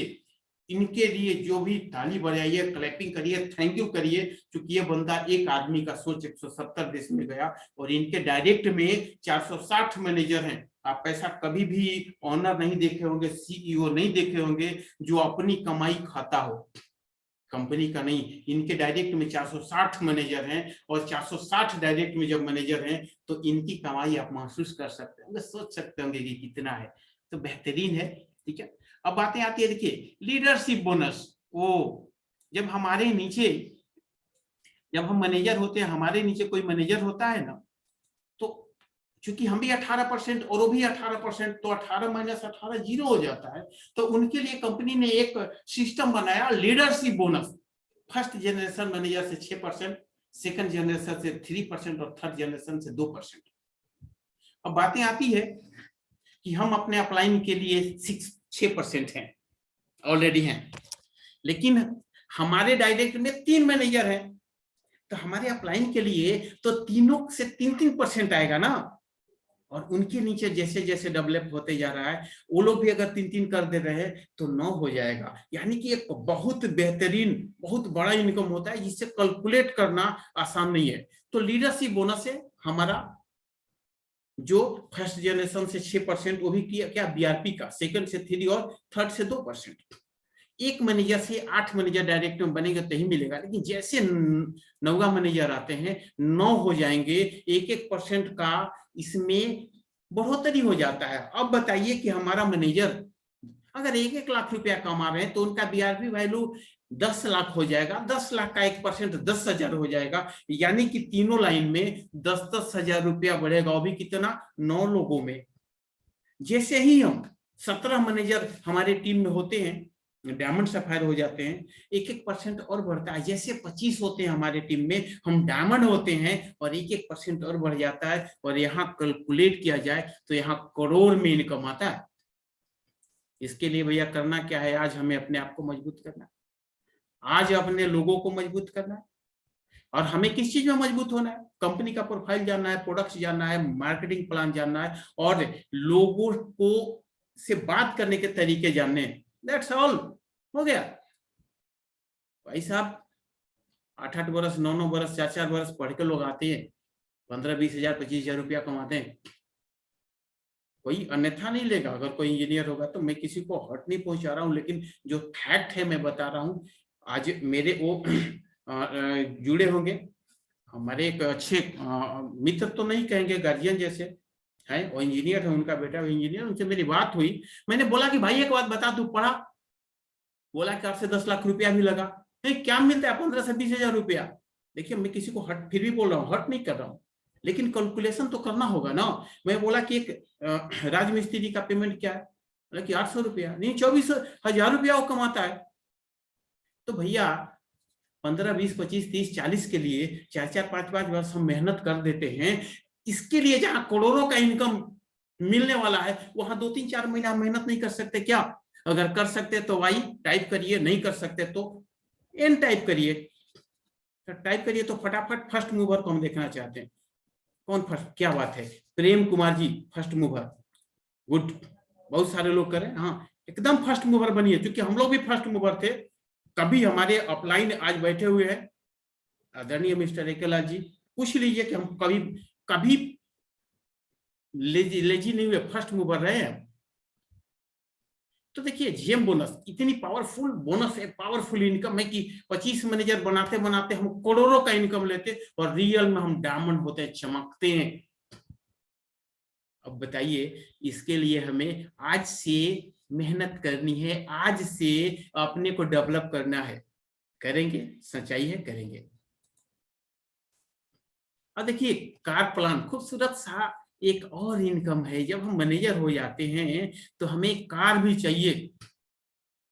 इनके लिए जो भी ताली बजाइए, क्लैपिंग करिए, थैंक यू करिए, क्योंकि ये बंदा एक आदमी का सोच 170 देश में गया, और इनके डायरेक्ट में 460 मैनेजर हैं। आप पैसा कभी भी ऑनर नहीं देखे होंगे, सीईओ नहीं देखे होंगे जो अपनी कमाई खाता हो, कंपनी का नहीं। इनके डायरेक्ट में 460 मैनेजर हैं, और 460 डायरेक्ट में जब मैनेजर हैं तो इनकी कमाई आप महसूस कर सकते होंगे, सोच सकते होंगे कि कितना है, तो बेहतरीन है। ठीक है, अब बातें आती है, देखिए लीडरशिप बोनस। वो जब हमारे नीचे, जब हम मैनेजर होते हैं, हमारे नीचे कोई मैनेजर होता है ना, तो चूंकि हम भी 18% और वो भी 18%, तो 18 माइनस 18 जीरो हो जाता है। तो उनके लिए कंपनी ने एक सिस्टम बनाया, leadership bonus. First generation manager से 6%, सेकंड जनरेशन से 3%, और थर्ड जनरेशन से 2%। अब बातें आती है कि हम अपने अपलाइन के लिए 6% हैं, ऑलरेडी हैं, लेकिन हमारे डायरेक्ट में 3 मैनेजर हैं, तो हमारे अपलाइन के लिए तो तीनों से 3% आएगा ना, और उनके नीचे जैसे जैसे डेवलप होते जा रहा है, वो लोग भी अगर 3 कर दे रहे हैं तो 9 हो जाएगा। यानी कि एक बहुत बेहतरीन, बहुत बड़ा इनकम होता है, जिससे कैलकुलेट करना आसान नहीं है। तो लीडरशिप बोनस है हमारा, जो फर्स्ट जनरेशन से 6%, वो भी किया क्या बीआरपी का, सेकंड से 3 और थर्ड से 2%। एक मैनेजर से 8 मैनेजर डायरेक्ट में बनेगा तो ही मिलेगा, लेकिन जैसे 9 मैनेजर आते हैं 9 हो जाएंगे, 1% का इसमें बढ़ोतरी हो जाता है। अब बताइए कि हमारा मैनेजर अगर 1 लाख रुपया कमा रहे हैं तो उनका बीआरपी वैल्यू 10 लाख हो जाएगा। 10 लाख का 1% 10,000 हो जाएगा, यानी कि तीनों लाइन में 10-10 हजार रुपया बढ़ेगा, वो भी कितना, 9 लोगों में। जैसे ही हम 17 मैनेजर हमारे टीम में होते हैं, डायमंड सफायर हो जाते हैं, 1-1% और बढ़ता है। जैसे 25 होते हैं हमारे टीम में, हम डायमंड होते हैं, और 1-1% और बढ़ जाता है। और यहाँ कैलकुलेट किया जाए तो यहाँ करोड़ में इनकम आता है। इसके लिए भैया करना क्या है, आज हमें अपने आप को मजबूत करना है, आज अपने लोगों को मजबूत करना है। और हमें किस चीज में मजबूत होना है, कंपनी का प्रोफाइल जानना है, प्रोडक्ट्स जानना है, मार्केटिंग प्लान जानना है, और लोगों को से बात करने के तरीके जानने हैं। दैट्स ऑल, हो गया भाई साहब। 8-8 वर्ष, 9-9 वर्ष, 4-4 वर्ष पढ़ के लोग आते हैं, 15-20 हजार, 25 हजार रुपया कमाते हैं। कोई अन्यथा नहीं लेगा। अगर कोई इंजीनियर होगा तो मैं किसी को हर्ट नहीं पहुंचा रहा हूं, लेकिन जो फैक्ट है मैं बता रहा हूं। आज मेरे वो जुड़े होंगे हमारे एक अच्छे मित्र, तो नहीं कहेंगे, गार्जियन जैसे है, वो इंजीनियर है, उनका बेटा इंजीनियर, उनसे मेरी बात हुई। मैंने बोला कि भाई एक बात बता, तू पढ़ा? बोला कि 8 से 10 लाख रुपया भी लगा। नहीं, क्या मिलता है? 15 से 20 हजार रुपया। देखिए, मैं किसी को हट, फिर भी बोल रहा हूँ, हट नहीं कर रहा हूँ, लेकिन कैलकुलेशन तो करना होगा ना। मैं बोला कि एक राजमिस्त्री का पेमेंट क्या है, बोला कि 800 रुपया। नहीं, 24,000 रुपया वो कमाता है। तो भैया 15, 20, 25, 30, 40 के लिए 4-4, 5-5 वर्ष हम मेहनत कर देते हैं। इसके लिए जहां करोड़ों का इनकम मिलने वाला है, वहां 2-3-4 महीना मेहनत नहीं कर सकते क्या? अगर कर सकते तो वाई टाइप करिए, नहीं कर सकते तो एन टाइप करिए। तो टाइप करिए तो फटाफट फर्स्ट मूवर को हम देखना चाहते हैं। कौन फर्स्ट? क्या बात है, Prem Kumar ji first mover, good. बहुत सारे लोग करें, हाँ एकदम फर्स्ट मूवर बनिए, क्योंकि हम लोग भी फर्स्ट मूवर थे। कभी हमारे अपलाइन आज बैठे हुए हैं आदरणीय मिस्टर एकेलाल जी, पूछ लीजिए कि हम कभी कभी लेजी नहीं हुए, फर्स्ट मूवर रहे हैं। तो देखिए जीएम बोनस इतनी पावरफुल बोनस है, पावरफुल इनकम है कि 25 मैनेजर बनाते बनाते हम करोड़ों का इनकम लेते और रियल में हम डायमंड होते हैं, चमकते हैं। अब बताइए, इसके लिए हमें आज से मेहनत करनी है, आज से अपने को डेवलप करना है। करेंगे? सच्चाई है, करेंगे। और देखिए कार प्लान खूबसूरत सा एक और इनकम है। जब हम मैनेजर हो जाते हैं तो हमें कार भी चाहिए।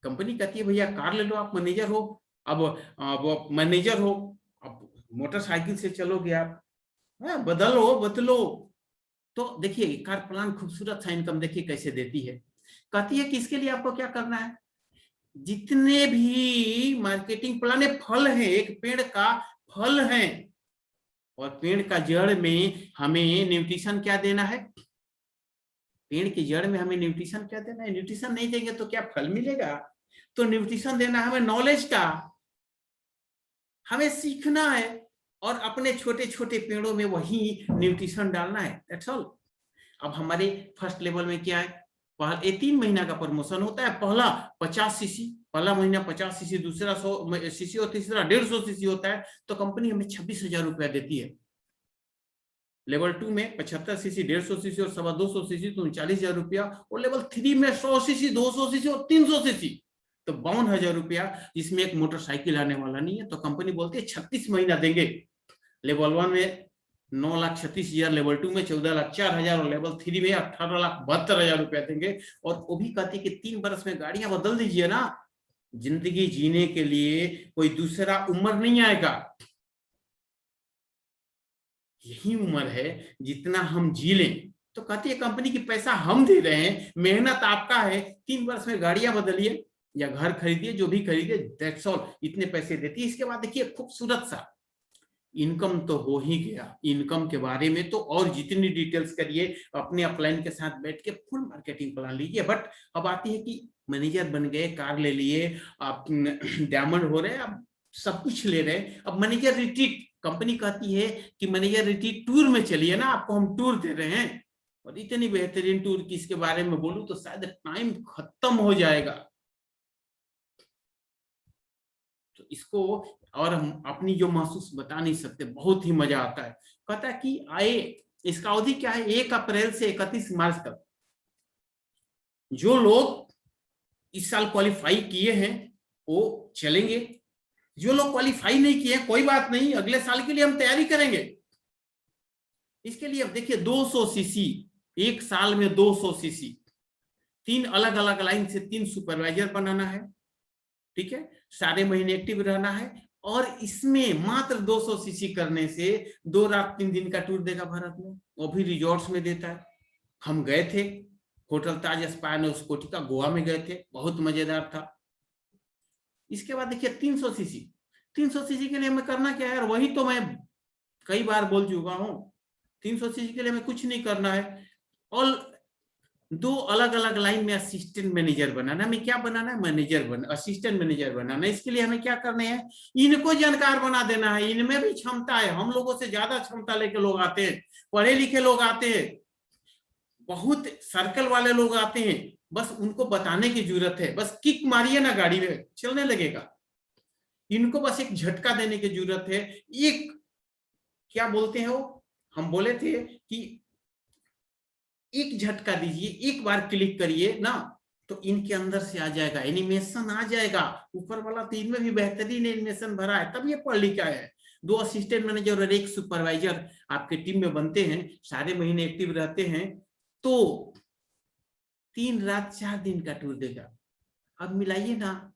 कंपनी कहती है भैया कार ले लो, आप मैनेजर हो। अब मैनेजर हो, अब मोटरसाइकिल से चलोगे आप, बदलो। तो देखिए कार प्लान खूबसूरत सा इनकम देखिए कैसे देती है। कहती है कि इसके लिए आपको क्या करना है, जितने भी मार्केटिंग प्लान है, फल है, एक पेड़ का फल है, और पेड़ का जड़ में हमें न्यूट्रिशन क्या देना है, पेड़ की जड़ में हमें न्यूट्रिशन क्या देना है। न्यूट्रिशन नहीं देंगे तो क्या फल मिलेगा? तो न्यूट्रिशन देना है हमें नॉलेज का, हमें सीखना है और अपने छोटे छोटे पेड़ों में वही न्यूट्रिशन डालना है, दैट्स ऑल। अब हमारे फर्स्ट लेवल में क्या है, 3 महीना का प्रमोशन होता है। पहला 50 सीसी, पहला महीना 50 सीसी, दूसरा 100 सीसी और तीसरा 150 सीसी होता है। तो कंपनी हमें 26,000 रुपया देती है। लेवल 2 में 75 सीसी, 150 सीसी और 250 सीसी तो 39,000 रुपया, और लेवल 3 में 100 सीसी, 200 सीसी और 300 सीसी तो 52,000 रुपया, जिसमें एक मोटरसाइकिल आने वाला नहीं है। तो कंपनी बोलती है 36 महीना देंगे। लेवल 1 में 9,36,000, लेवल 2 में 14,04,000 और लेवल 3 में 18,72,000 रुपया देंगे। और वो भी कहती है कि 3 बरस में गाड़ियां बदल दीजिए ना, जिंदगी जीने के लिए कोई दूसरा उम्र नहीं आएगा, यही उम्र है जितना हम जी लें। तो कहती है कंपनी की पैसा हम दे रहे हैं, मेहनत आपका है, 3 वर्ष में गाड़ियां बदलिए या घर खरीदिए, जो भी खरीदिए, दैट्स ऑल, इतने पैसे देती है। इसके बाद देखिए खूबसूरत सा इनकम तो हो ही गया। इनकम के बारे में तो और जितनी डिटेल्स करिए, अपने अपलाइन के साथ बैठ के फुल मार्केटिंग प्लान लीजिए। बट अब आती है कि मैनेजर बन गए, कार ले लिए, आप डायमंड हो रहे, अब सब कुछ ले रहे। अब मैनेजर रिट्रीट, कंपनी कहती है कि मैनेजर रिट्रीट टूर में चलिए ना, आपको हम टूर दे रहे हैं। और इतनी बेहतरीन टूर की इसके बारे में बोलूं तो शायद टाइम खत्म हो जाएगा। तो इसको और हम अपनी जो महसूस बता नहीं सकते, बहुत ही मजा आता है। कहता है कि आए, इसका अवधि क्या है, 1 अप्रैल से 31 मार्च तक। जो लोग इस साल क्वालिफाई किए हैं वो चलेंगे, जो लोग क्वालिफाई नहीं किए कोई बात नहीं, अगले साल के लिए हम तैयारी करेंगे। इसके लिए अब देखिए 200 सीसी, एक साल में 200 सीसी, 3 अलग अलग लाइन से 3 सुपरवाइजर बनाना है, ठीक है, सारे महीने एक्टिव रहना है। और इसमें मात्र 200 सीसी करने से 2 रात 3 दिन का टूर देगा भारत में, वो भी रिजॉर्ट्स में देता है। हम गए थे, होटल ताज स्पायर उस कोठी का, गोवा में गए थे, बहुत मजेदार था। इसके बाद देखिए 300 सीसी, 300 सीसी के लिए हमें करना क्या है, और वही तो मैं कई बार बोल चुका हूं, 300 सीसी के लिए हमें कुछ नहीं करना है। और 2 अलग अलग लाइन में असिस्टेंट मैनेजर बनाना। हमें क्या बनाना है, मैनेजर बना, असिस्टेंट मैनेजर बनाना। इसके लिए हमें क्या करने हैं, इनको जानकार बना देना है। इनमें भी क्षमता है, हम लोगों से ज्यादा क्षमता लेके लोग आते हैं, पढ़े लिखे लोग आते हैं, बहुत सर्कल वाले लोग आते हैं, बस उनको बताने की जरूरत है, बस किक मारिए ना गाड़ी में चलने लगेगा। इनको बस एक झटका देने की जरूरत है। एक क्या बोलते हैं वो, हम बोले थे कि एक झटका दीजिए, एक बार क्लिक करिए ना, तो इनके अंदर से आ जाएगा, एनिमेशन आ जाएगा। ऊपर वाला तो इनमें भी बेहतरीन एनिमेशन भरा है, तब ये पढ़ लिखा है। 2 असिस्टेंट मैनेजर और 1 सुपरवाइजर आपके टीम में बनते हैं, सारे महीने एक्टिव रहते हैं, तो 3 रात 4 दिन का टूर देगा। अब मिलाइए ना,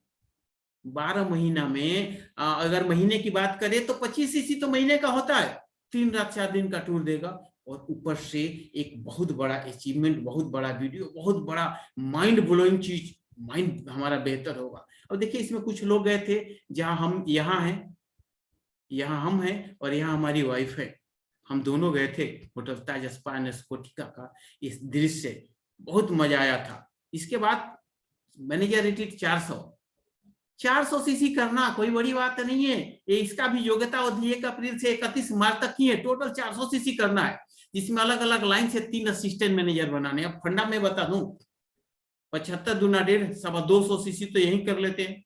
12 महीना में अगर महीने की बात करें तो 25 सीसी तो महीने का होता है, 3 रात 4 दिन का टूर देगा। और ऊपर से एक बहुत बड़ा अचीवमेंट, बहुत बड़ा वीडियो, बहुत बड़ा माइंड ब्लोइंग चीज, माइंड हमारा बेहतर होगा। अब देखिए इसमें कुछ लोग गए थे, जहां हम यहाँ हैं, यहाँ हम हैं और यहाँ हमारी वाइफ है, हम दोनों गए थे होटल ताज स्पा एंड स्कोटिका का। इस दृश्य बहुत मजा आया था। इसके बाद मैनेजर रेटेड 400 सीसी करना कोई बड़ी बात नहीं है। ये इसका भी योग्यता अवधि 1 अप्रैल से 31 मार्च तक की है। टोटल 400 सीसी करना है, जिसमें अलग अलग लाइन से 3 असिस्टेंट मैनेजर बनाने। अब फंडा में बता दूं, 75 दूना 1.5, 250 सीसी तो यही कर लेते हैं।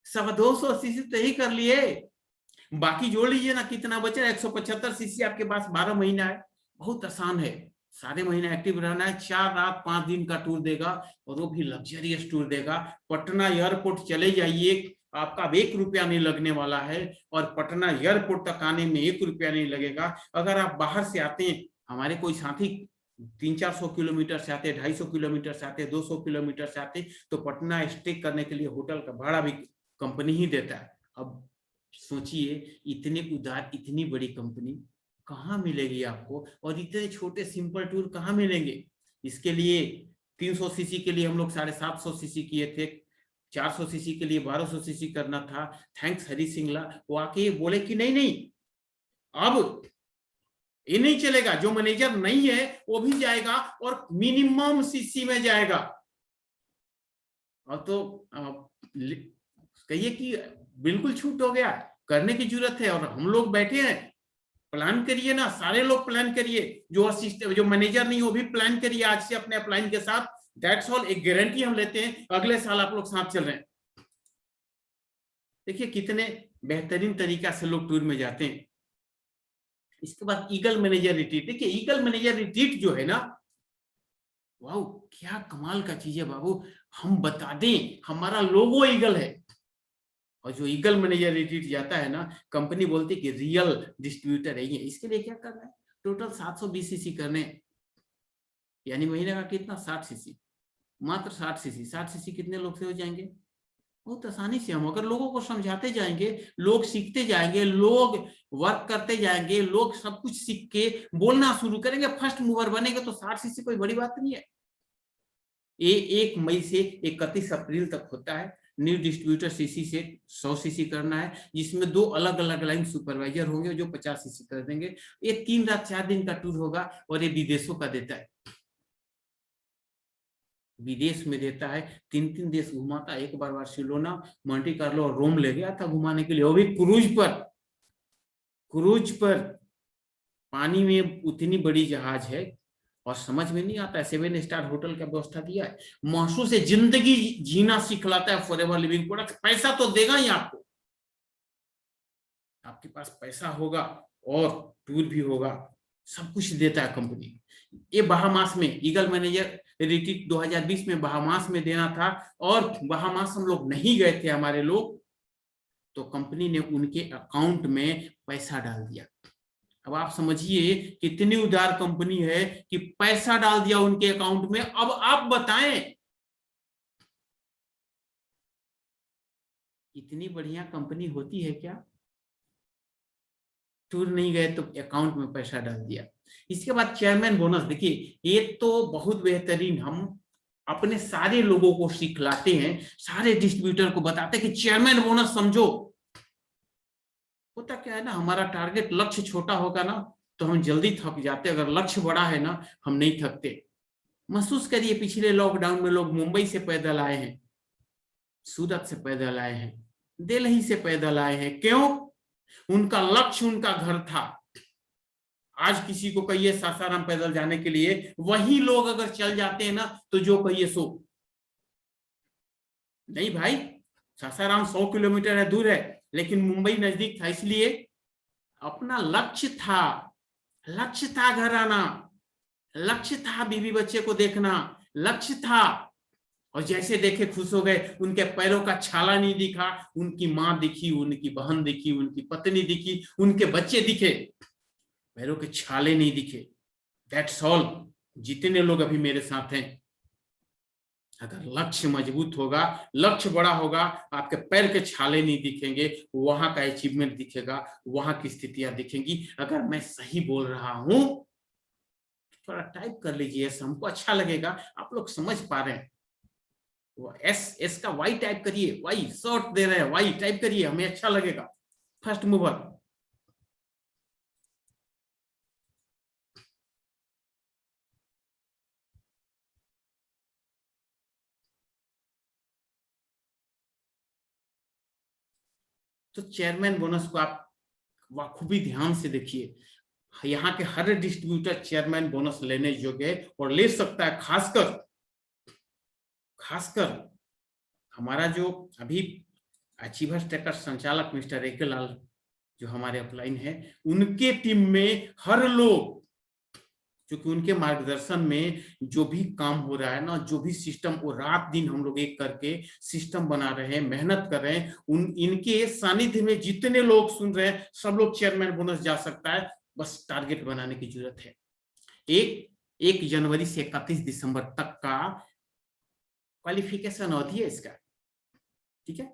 250 सीसी तो यही कर लिए, बाकी जोड़ लीजिए ना कितना बचे। 175 सीसी आपके पास 12 महीना है, बहुत आसान है। सारे महीने एक्टिव रहना है। 4 रात 5 दिन का टूर देगा, और वो भी लग्जरियस टूर देगा। पटना एयरपोर्ट चले जाइए, आपका 1 रुपया नहीं लगने वाला है, और पटना एयरपोर्ट तक आने में 1 रुपया नहीं लगेगा। अगर आप बाहर से आते हैं, हमारे कोई साथी 300-400 किलोमीटर से आते, 250 किलोमीटर से आते, 200 किलोमीटर से आते, तो पटना स्टे करने के लिए होटल का भाड़ा भी कंपनी ही देता है। अब सोचिए, इतने उदार, इतनी बड़ी कंपनी कहाँ मिलेगी आपको, और इतने छोटे सिंपल टूर कहाँ मिलेंगे। इसके लिए 300 सीसी के लिए हम लोग 750 सीसी किए थे, 400 सीसी के लिए 1200 सीसी करना था। थैंक्स हरी सिंगला, वो आके बोले कि नहीं नहीं, अब ये नहीं चलेगा, जो मैनेजर नहीं है वो भी जाएगा और मिनिमम सीसी में जाएगा। और तो कहिए कि बिल्कुल छूट हो गया, करने की जरूरत है। और हम लोग बैठे हैं, प्लान करिए ना, सारे लोग प्लान करिए। जो असिस्टेंट, जो मैनेजर नहीं, वो भी प्लान करिए आज से अपने अपलाइन के साथ। That's all. एक गारंटी हम लेते हैं, अगले साल आप लोग साथ चल रहे हैं। देखिए कितने बेहतरीन तरीका से लोग टूर में जाते हैं। इसके बाद ईगल मैनेजर रिट्रीट। देखिए ईगल मैनेजर रिट्रीट जो है ना, वाह क्या कमाल का चीज है बाबू। हम बता दें, हमारा लोगो ईगल है, और जो ईगल मैनेजर रिट्रीट जाता है ना, कंपनी बोलती है कि रियल डिस्ट्रीब्यूटर है ये। इसके लिए क्या करना है, टोटल 720 सीसी करने, यानी महीने का कितना, 60 सीसी, मात्र 60 सीसी। 60 सीसी कितने लोग से हो जाएंगे, बहुत आसानी से। हम अगर लोगों को समझाते जाएंगे, लोग सीखते जाएंगे, लोग वर्क करते जाएंगे, लोग सब कुछ सीख के बोलना शुरू करेंगे, फर्स्ट मूवर बनेंगे, तो 60 सीसी कोई बड़ी बात नहीं है। ये 1 मई से 31 अप्रैल तक होता है। न्यू डिस्ट्रीब्यूटर सीसी से 100 सीसी करना है, जिसमें 2 अलग अलग लाइन सुपरवाइजर होंगे जो 50 सीसी कर देंगे। ये 3 रात 4 दिन का टूर होगा, और ये विदेशों का देता है, विदेश में देता है। 3-3 देश घुमाता है। एक बार बार्सिलोना, मॉन्टे कार्लो और रोम ले गया था घुमाने के लिए, वो भी क्रूज पर। क्रूज पर पानी में उतनी बड़ी जहाज है, और समझ में नहीं आता है। 7 स्टार होटल का व्यवस्था दिया है, महसूस है, जिंदगी जीना सिखलाता है। फॉरएवर लिविंग प्रोडक्ट पैसा तो देगा ही आपको, आपके पास पैसा होगा और टूर भी होगा, सब कुछ देता है कंपनी। ये बहामास में ईगल मैनेजर रिट्रीट 2020 में बहामास में देना था, और बहामास हम लोग नहीं गए थे हमारे लोग, तो कंपनी ने उनके अकाउंट में पैसा डाल दिया। अब आप समझिए कितनी उदार कंपनी है कि पैसा डाल दिया उनके अकाउंट में। अब आप बताएं, इतनी बढ़िया कंपनी होती है क्या। टूर नहीं गए तो अकाउंट में पैसा डाल दिया। इसके बाद चेयरमैन बोनस। देखिए ये तो बहुत बेहतरीन, हम अपने सारे लोगों को सिखलाते हैं, सारे डिस्ट्रीब्यूटर को बताते हैं कि चेयरमैन बोनस समझो। होता क्या है ना, हमारा टारगेट लक्ष्य छोटा होगा ना, तो हम जल्दी थक जाते, अगर लक्ष्य बड़ा है ना, हम नहीं थकते। महसूस करिए, पिछले लॉकडाउन में लोग मुंबई से पैदल आए हैं, सूरत से पैदल आए हैं, दिल्ली से पैदल आए हैं। क्यों, उनका लक्ष्य उनका घर था। आज किसी को कहिए सासाराम पैदल जाने के लिए, वही लोग अगर चल जाते हैं ना, तो जो कहिए सो। नहीं भाई, सासाराम 100 किलोमीटर है, दूर है, लेकिन मुंबई नजदीक था, इसलिए अपना लक्ष्य था। लक्ष्य था घर आना, लक्ष्य था बीवी बच्चे को देखना, लक्ष्य था। और जैसे देखे खुश हो गए। उनके पैरों का छाला नहीं दिखा, उनकी मां दिखी, उनकी बहन दिखी, उनकी पत्नी दिखी, उनके बच्चे दिखे, पैरों के छाले नहीं दिखे। That's all. जितने लोग अभी मेरे साथ हैं, अगर लक्ष्य मजबूत होगा, लक्ष्य बड़ा होगा, आपके पैर के छाले नहीं दिखेंगे, वहां का अचीवमेंट दिखेगा, वहां की स्थितियां दिखेंगी। अगर मैं सही बोल रहा हूं, थोड़ा टाइप कर लीजिए, हमको अच्छा लगेगा, आप लोग समझ पा रहे हैं। वो एस का वाई टाइप करिए, वाई शॉर्ट दे रहे हैं, वाई टाइप करिए, हमें अच्छा लगेगा। फर्स्ट मूवर, तो चेयरमैन बोनस को आप खूबी ध्यान से देखिए। यहाँ के हर डिस्ट्रीब्यूटर चेयरमैन बोनस लेने योग्य है और ले सकता है। खासकर हमारा जो अभी अचीवर्स ट्रैकर संचालक मिस्टर एके लाल जो हमारे अपलाइन है, उनके टीम में हर लोग, क्योंकि उनके मार्गदर्शन में जो भी काम हो रहा है ना, जो भी सिस्टम, वो रात दिन हम लोग एक करके सिस्टम बना रहे हैं, मेहनत कर रहे हैं। इनके सानिध्य में जितने लोग सुन रहे हैं, सब लोग चेयरमैन बोनस जा सकता है, बस टारगेट बनाने की जरूरत है। 1 जनवरी से 31 दिसंबर तक का क्वालिफिकेशन अवधि है इसका, ठीक है।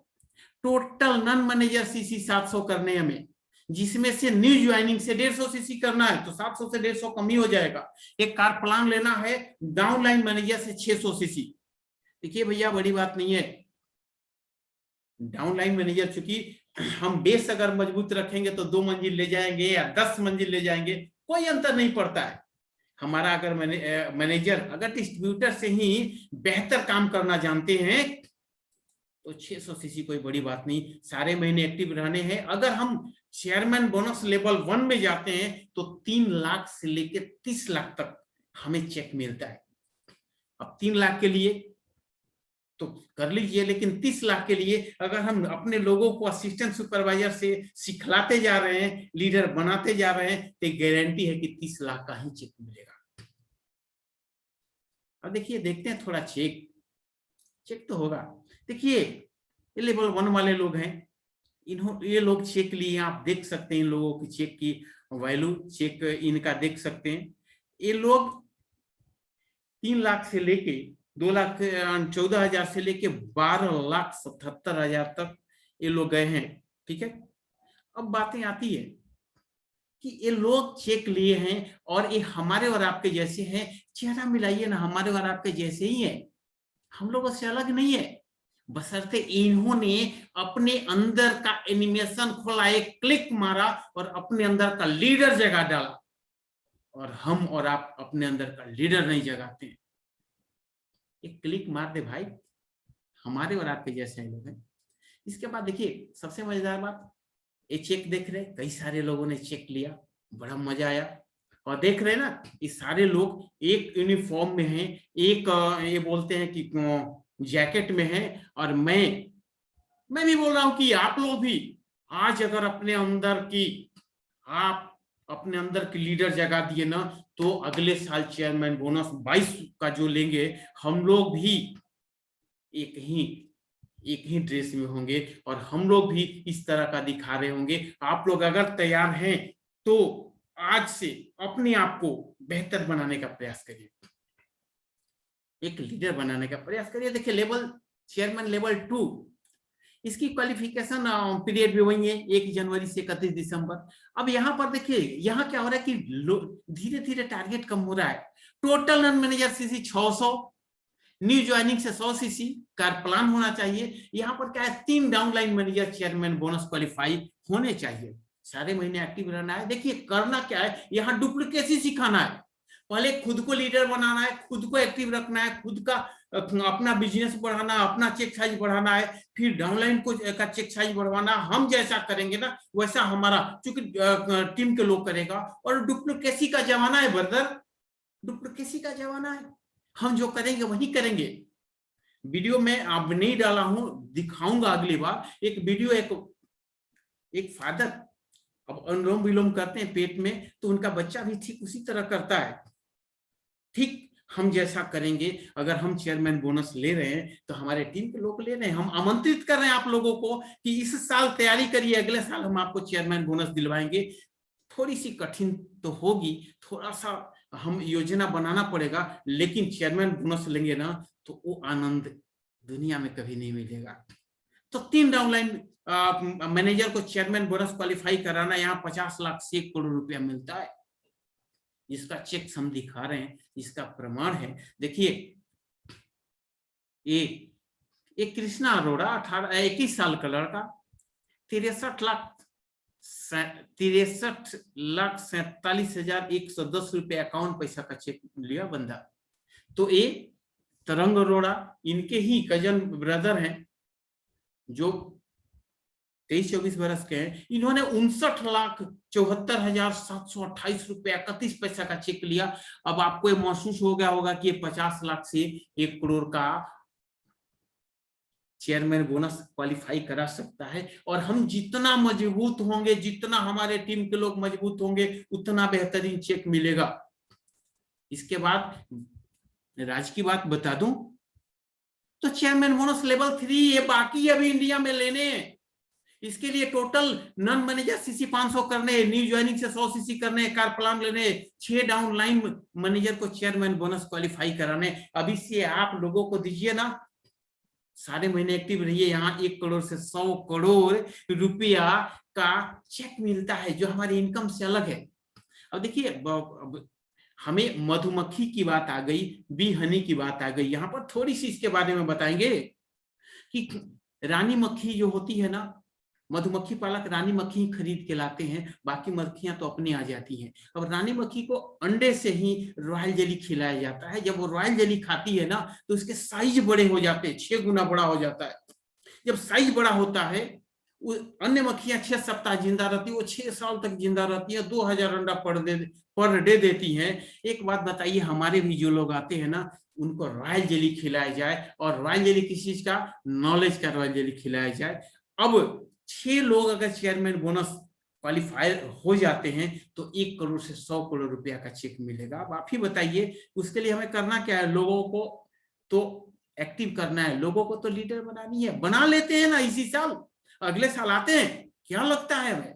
टोटल नॉन मैनेजर सीसी 700 करने हमें, जिसमें से न्यू ज्वाइनिंग से 150 सीसी करना है, तो 700 से 150 कम ही हो जाएगा। एक कार प्लान लेना है डाउनलाइन मैनेजर से 600 सीसी। देखिए भैया, बड़ी बात नहीं है। डाउनलाइन मैनेजर, चूंकि हम बेस अगर मजबूत रखेंगे तो 2 मंजिल ले जाएंगे या 10 मंजिल ले जाएंगे, कोई अंतर नहीं पड़ता है। हमारा अगर मैनेजर अगर डिस्ट्रीब्यूटर से ही बेहतर काम करना जानते हैं तो 600 सीसी कोई बड़ी बात नहीं, सारे महीने एक्टिव रहने हैं। अगर हम चेयरमैन बोनस लेवल 1 में जाते हैं तो 3 लाख से लेकर 30 लाख तक हमें चेक मिलता है। अब 3 लाख के लिए तो कर लीजिए, लेकिन 30 लाख के लिए अगर हम अपने लोगों को असिस्टेंट सुपरवाइजर से सिखलाते जा रहे हैं, लीडर बनाते जा रहे हैं, तो गारंटी है कि 30 लाख का ही चेक मिलेगा। अब देखिए, देखते हैं थोड़ा चेक तो होगा। देखिए, ये लेवल 1 वाले लोग हैं, ये लोग चेक लिए, आप देख सकते हैं इन लोगों की चेक की वैल्यू, चेक इनका देख सकते हैं। ये लोग 3 लाख से लेके 2,14,000 से लेके 12,77,000 तक ये लोग गए हैं, ठीक है। अब बातें आती है कि ये लोग चेक लिए हैं और ये हमारे और आपके जैसे हैं। चेहरा मिलाइए ना, हमारे और आपके जैसे ही है, हम लोगों से अलग नहीं है। बशर्ते इन्होंने अपने अंदर का एनिमेशन खोला, एक क्लिक मारा और अपने अंदर का लीडर जगा डाला। और हम और आप अपने अंदर का लीडर नहीं जगाते हैं। एक क्लिक मार दे भाई, हमारे और आपके जैसे लोग हैं। इसके बाद देखिए, सबसे मजेदार बात, ये चेक देख रहे, कई सारे लोगों ने चेक लिया, बड़ा मजा आया। और देख रहे ना, ये सारे लोग एक यूनिफॉर्म में हैं, एक ये बोलते हैं कि जैकेट में है। और मैं भी बोल रहा हूं कि आप लोग भी आज अगर आप अपने अंदर की लीडर जगा दिए ना, तो अगले साल चेयरमैन बोनस 22 का जो लेंगे, हम लोग भी एक ही ड्रेस में होंगे और हम लोग भी इस तरह का दिखा रहे होंगे। आप लोग अगर तैयार हैं तो आज से अपने आप को बेहतर बनाने का प्रयास करिए, एक लीडर बनाने का प्रयास करिए। देखिए, चेयरमैन लेवल 2, इसकी क्वालिफिकेशन पीरियड भी वही है, 1 जनवरी से 31 दिसंबर। अब यहाँ पर देखिए, यहाँ क्या हो रहा है कि धीरे धीरे टारगेट कम हो रहा है। Total non manager CC 600, new joining से 100 सीसी कार प्लान होना चाहिए। यहाँ पर क्या है, 3 downline manager chairman bonus qualify होने चाहिए, सारे महीने एक्टिव रहना है। देखिए, करना क्या है, यहाँ डुप्लीकेसी सिखाना है। पहले खुद को लीडर बनाना है, खुद को एक्टिव रखना है, खुद का अपना बिजनेस बढ़ाना, अपना चेक साइज बढ़ाना है, फिर डाउनलाइन को का चेक साइज बढ़वाना। हम जैसा करेंगे ना, वैसा हमारा चूंकि टीम के लोग करेगा। और डुप्लीकेसी का जमाना है ब्रदर, डुप्लीकेसी का जमाना है। हम जो करेंगे वही करेंगे। वीडियो में आप नहीं डाला हूं, दिखाऊंगा अगली बार। एक वीडियो, एक फादर अब अनुलोम विलोम करते हैं पेट में, तो उनका बच्चा भी ठीक उसी तरह करता है। ठीक हम जैसा करेंगे। अगर हम चेयरमैन बोनस ले रहे हैं तो हमारे टीम के लोग ले रहे हैं, हम आमंत्रित कर रहे हैं आप लोगों को कि इस साल तैयारी करिए, अगले साल हम आपको चेयरमैन बोनस दिलवाएंगे। थोड़ी सी कठिन तो होगी, थोड़ा सा हम योजना बनाना पड़ेगा, लेकिन चेयरमैन बोनस लेंगे ना तो वो आनंद दुनिया में कभी नहीं मिलेगा। तो 3 डाउनलाइन मैनेजर को चेयरमैन बोनस क्वालिफाई कराना, यहाँ 50 लाख से 1 करोड़ रुपया मिलता है। जिसका चेक हम दिखा रहे हैं, इसका प्रमाण है। देखिए, ये एक कृष्णा अरोड़ा 21 साल का लड़का 63,47,110 रुपए पैसा का चेक लिया बंदा। तो ये तरंग अरोड़ा इनके ही कजन ब्रदर हैं जो 23-24 बरस के हैं। इन्होंने 59,74,728 रुपए 31 पैसा का चेक लिया। अब आपको ये महसूस हो गया होगा कि 50 लाख से 1 करोड़ का चेयरमैन बोनस क्वालिफाई करा सकता है। और हम जितना मजबूत होंगे, जितना हमारे टीम के लोग मजबूत होंगे, उतना बेहतरीन चेक मिलेगा। इसके बाद राज की बात बता दूं तो चेयरमैन बोनस लेवल 3 ये बाकी अभी इंडिया में लेने हैं। इसके लिए टोटल नॉन मैनेजर सीसी 500 करने, न्यू ज्वाइनिंग से 100 सीसी करने, कार प्लान लेने, 6 डाउन लाइन मैनेजर को चेयरमैन बोनस क्वालिफाई कराने। अभी से आप लोगों को दीजिए ना, सारे महीने एक्टिव रहिए। यहाँ 1 करोड़ से 100 करोड़ रुपया का चेक मिलता है जो हमारी इनकम से अलग है। अब देखिए, हमें मधुमक्खी की बात आ गई, बी हनी की बात आ गई। यहाँ पर थोड़ी सी इसके बारे में बताएंगे कि रानी मक्खी जो होती है ना, मधुमक्खी पालक रानी मक्खी खरीद के लाते हैं, बाकी मक्खियां तो अपनी आ जाती हैं। अब रानी मक्खी को अंडे से ही रॉयल जेली खिलाया जाता है। जब वो रॉयल जेली खाती है ना तो उसके साइज बड़े हो जाते हैं, 6 गुना बड़ा हो जाता है। जब साइज बड़ा होता है, अन्य मक्खियां 6 सप्ताह जिंदा रहती है, वो 6 साल तक जिंदा रहती है, 2000 अंडा पर डे देती हैं। एक बात बताइए, हमारे भी जो लोग आते हैं ना, उनको रॉयल जेली खिलाया जाए, और रॉयल जेली किस चीज का, नॉलेज का रॉयल जेली खिलाया जाए। अब 6 लोग अगर चेयरमैन बोनस क्वालिफायर हो जाते हैं तो 1 करोड़ से 100 करोड़ रुपया का चेक मिलेगा। अब आप ही बताइए, उसके लिए हमें करना क्या है? लोगों को तो एक्टिव करना है, लोगों को तो लीडर बनानी है। बना लेते हैं ना इसी साल, अगले साल आते हैं, क्या लगता है हमें?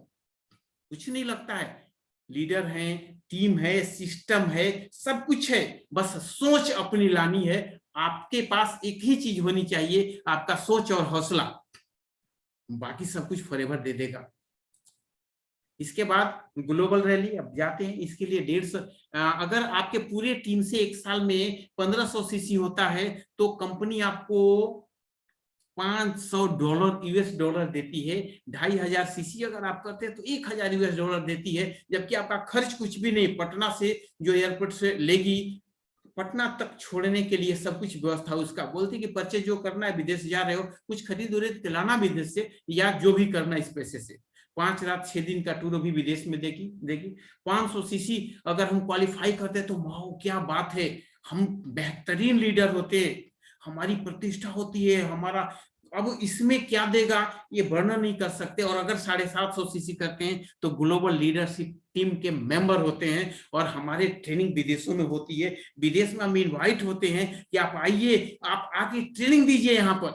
कुछ नहीं लगता है। लीडर है, टीम है, सिस्टम है, सब कुछ है, बस सोच अपनी लानी है। आपके पास एक ही चीज होनी चाहिए, आपका सोच और हौसला, बाकी सब कुछ फॉरएवर दे देगा। इसके बाद ग्लोबल रैली अब जाते हैं। इसके लिए 150, अगर आपके पूरे टीम से एक साल में 1500 सीसी होता है तो कंपनी आपको $500 यूएस डॉलर देती है। 2500 सीसी अगर आप करते हैं तो 1000 यूएस डॉलर देती है, जबकि आपका खर्च कुछ भी नहीं। पटना से जो एयरपोर्ट से लेगी, पटना तक छोड़ने के लिए सब कुछ व्यवस्था उसका। बोलती कि परचेज जो करना है, विदेश जा रहे हो, कुछ खरीद उरीद के लाना विदेश से, या जो भी करना इस पैसे से। 5 रात 6 दिन का टूर भी विदेश में देगी। 500 सीसी अगर हम क्वालिफाई करते तो वाह क्या बात है, हम बेहतरीन लीडर होते, हमारी प्रतिष्ठा होती है हमारा। अब इसमें क्या देगा ये वर्णन नहीं कर सकते। और अगर 750 सीसी करते हैं तो ग्लोबल लीडरशिप टीम के मेंबर होते हैं, और हमारे ट्रेनिंग विदेशों में होती है। विदेश में हम इनवाइट होते हैं कि आप आइए, आप आके ट्रेनिंग दीजिए यहाँ पर।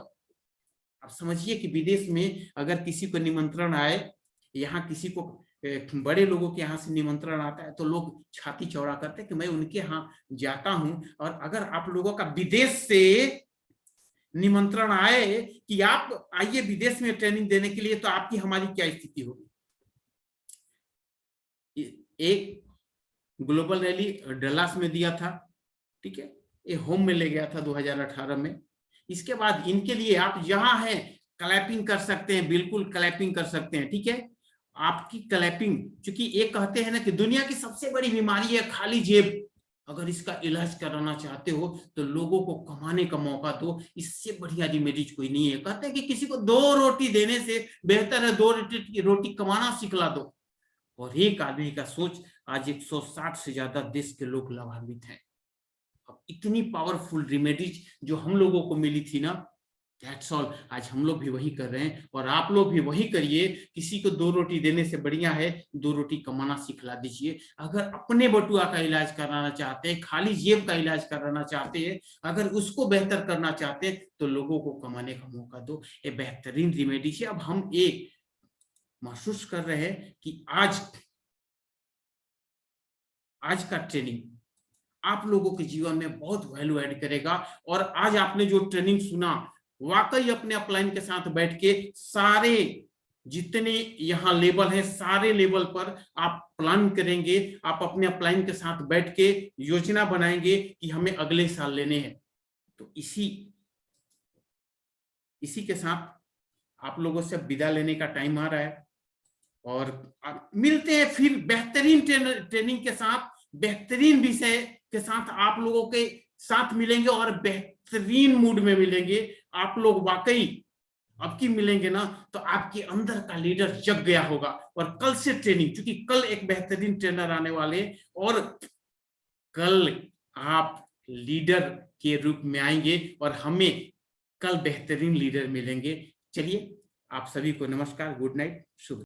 आप समझिए कि विदेश में अगर किसी को निमंत्रण आए, यहाँ किसी को बड़े लोगों के यहाँ से निमंत्रण आता है तो लोग छाती चौड़ा करते हैं कि मैं उनके यहाँ जाता हूं। और अगर आप लोगों का विदेश से निमंत्रण आए कि आप आइए विदेश में ट्रेनिंग देने के लिए, तो आपकी हमारी क्या स्थिति होगी? एक ग्लोबल रैली डल्लास में दिया था, ठीक है, ये होम में ले गया था 2018 में। इसके बाद इनके लिए आप जहां हैं क्लैपिंग कर सकते हैं, बिल्कुल क्लैपिंग कर सकते हैं, ठीक है। आपकी क्लैपिंग, क्योंकि ये कहते हैं ना कि दुनिया की सबसे बड़ी बीमारी है खाली जेब। अगर इसका इलाज कराना चाहते हो तो लोगों को कमाने का मौका दो, इससे बढ़िया रेमेडीज कोई नहीं है। कहते हैं कि किसी को 2 रोटी देने से बेहतर है 2 रोटी कमाना सिखला दो। और एक आदमी का सोच, आज 160 से ज्यादा देश के लोग लाभान्वित हैं। अब इतनी पावरफुल रेमेडीज जो हम लोगों को मिली थी ना, दैट्स ऑल, आज हम लोग भी वही कर रहे हैं, और आप लोग भी वही करिए। किसी को 2 रोटी देने से बढ़िया है 2 रोटी कमाना सिखला दीजिए। अगर अपने बटुआ का इलाज कराना चाहते हैं, खाली जेब का इलाज कराना चाहते हैं, अगर उसको बेहतर करना चाहते हैं, तो लोगों को कमाने का मौका दो। ये बेहतरीन रेमेडी है। अब हम एक महसूस कर रहे हैं कि आज का ट्रेनिंग आप लोगों के जीवन में बहुत वैल्यू ऐड करेगा। और आज आपने जो ट्रेनिंग सुना, वाकई अपने अपलाइन के साथ बैठ के सारे जितने यहाँ लेवल हैं, सारे लेवल पर आप प्लान करेंगे। आप अपने अपलाइन के साथ बैठ के योजना बनाएंगे कि हमें अगले साल लेने हैं। तो इसी इसी के साथ आप लोगों से विदा लेने का टाइम आ रहा है और मिलते हैं फिर बेहतरीन ट्रेनिंग के साथ, बेहतरीन विषय के साथ आप लोगों के साथ मिलेंगे और बेहतरीन मूड में मिलेंगे। आप लोग वाकई अब की मिलेंगे ना तो आपके अंदर का लीडर जग गया होगा। और कल से ट्रेनिंग, क्योंकि कल एक बेहतरीन ट्रेनर आने वाले और कल आप लीडर के रूप में आएंगे और हमें कल बेहतरीन लीडर मिलेंगे। चलिए आप सभी को नमस्कार, गुड नाइट, शुभ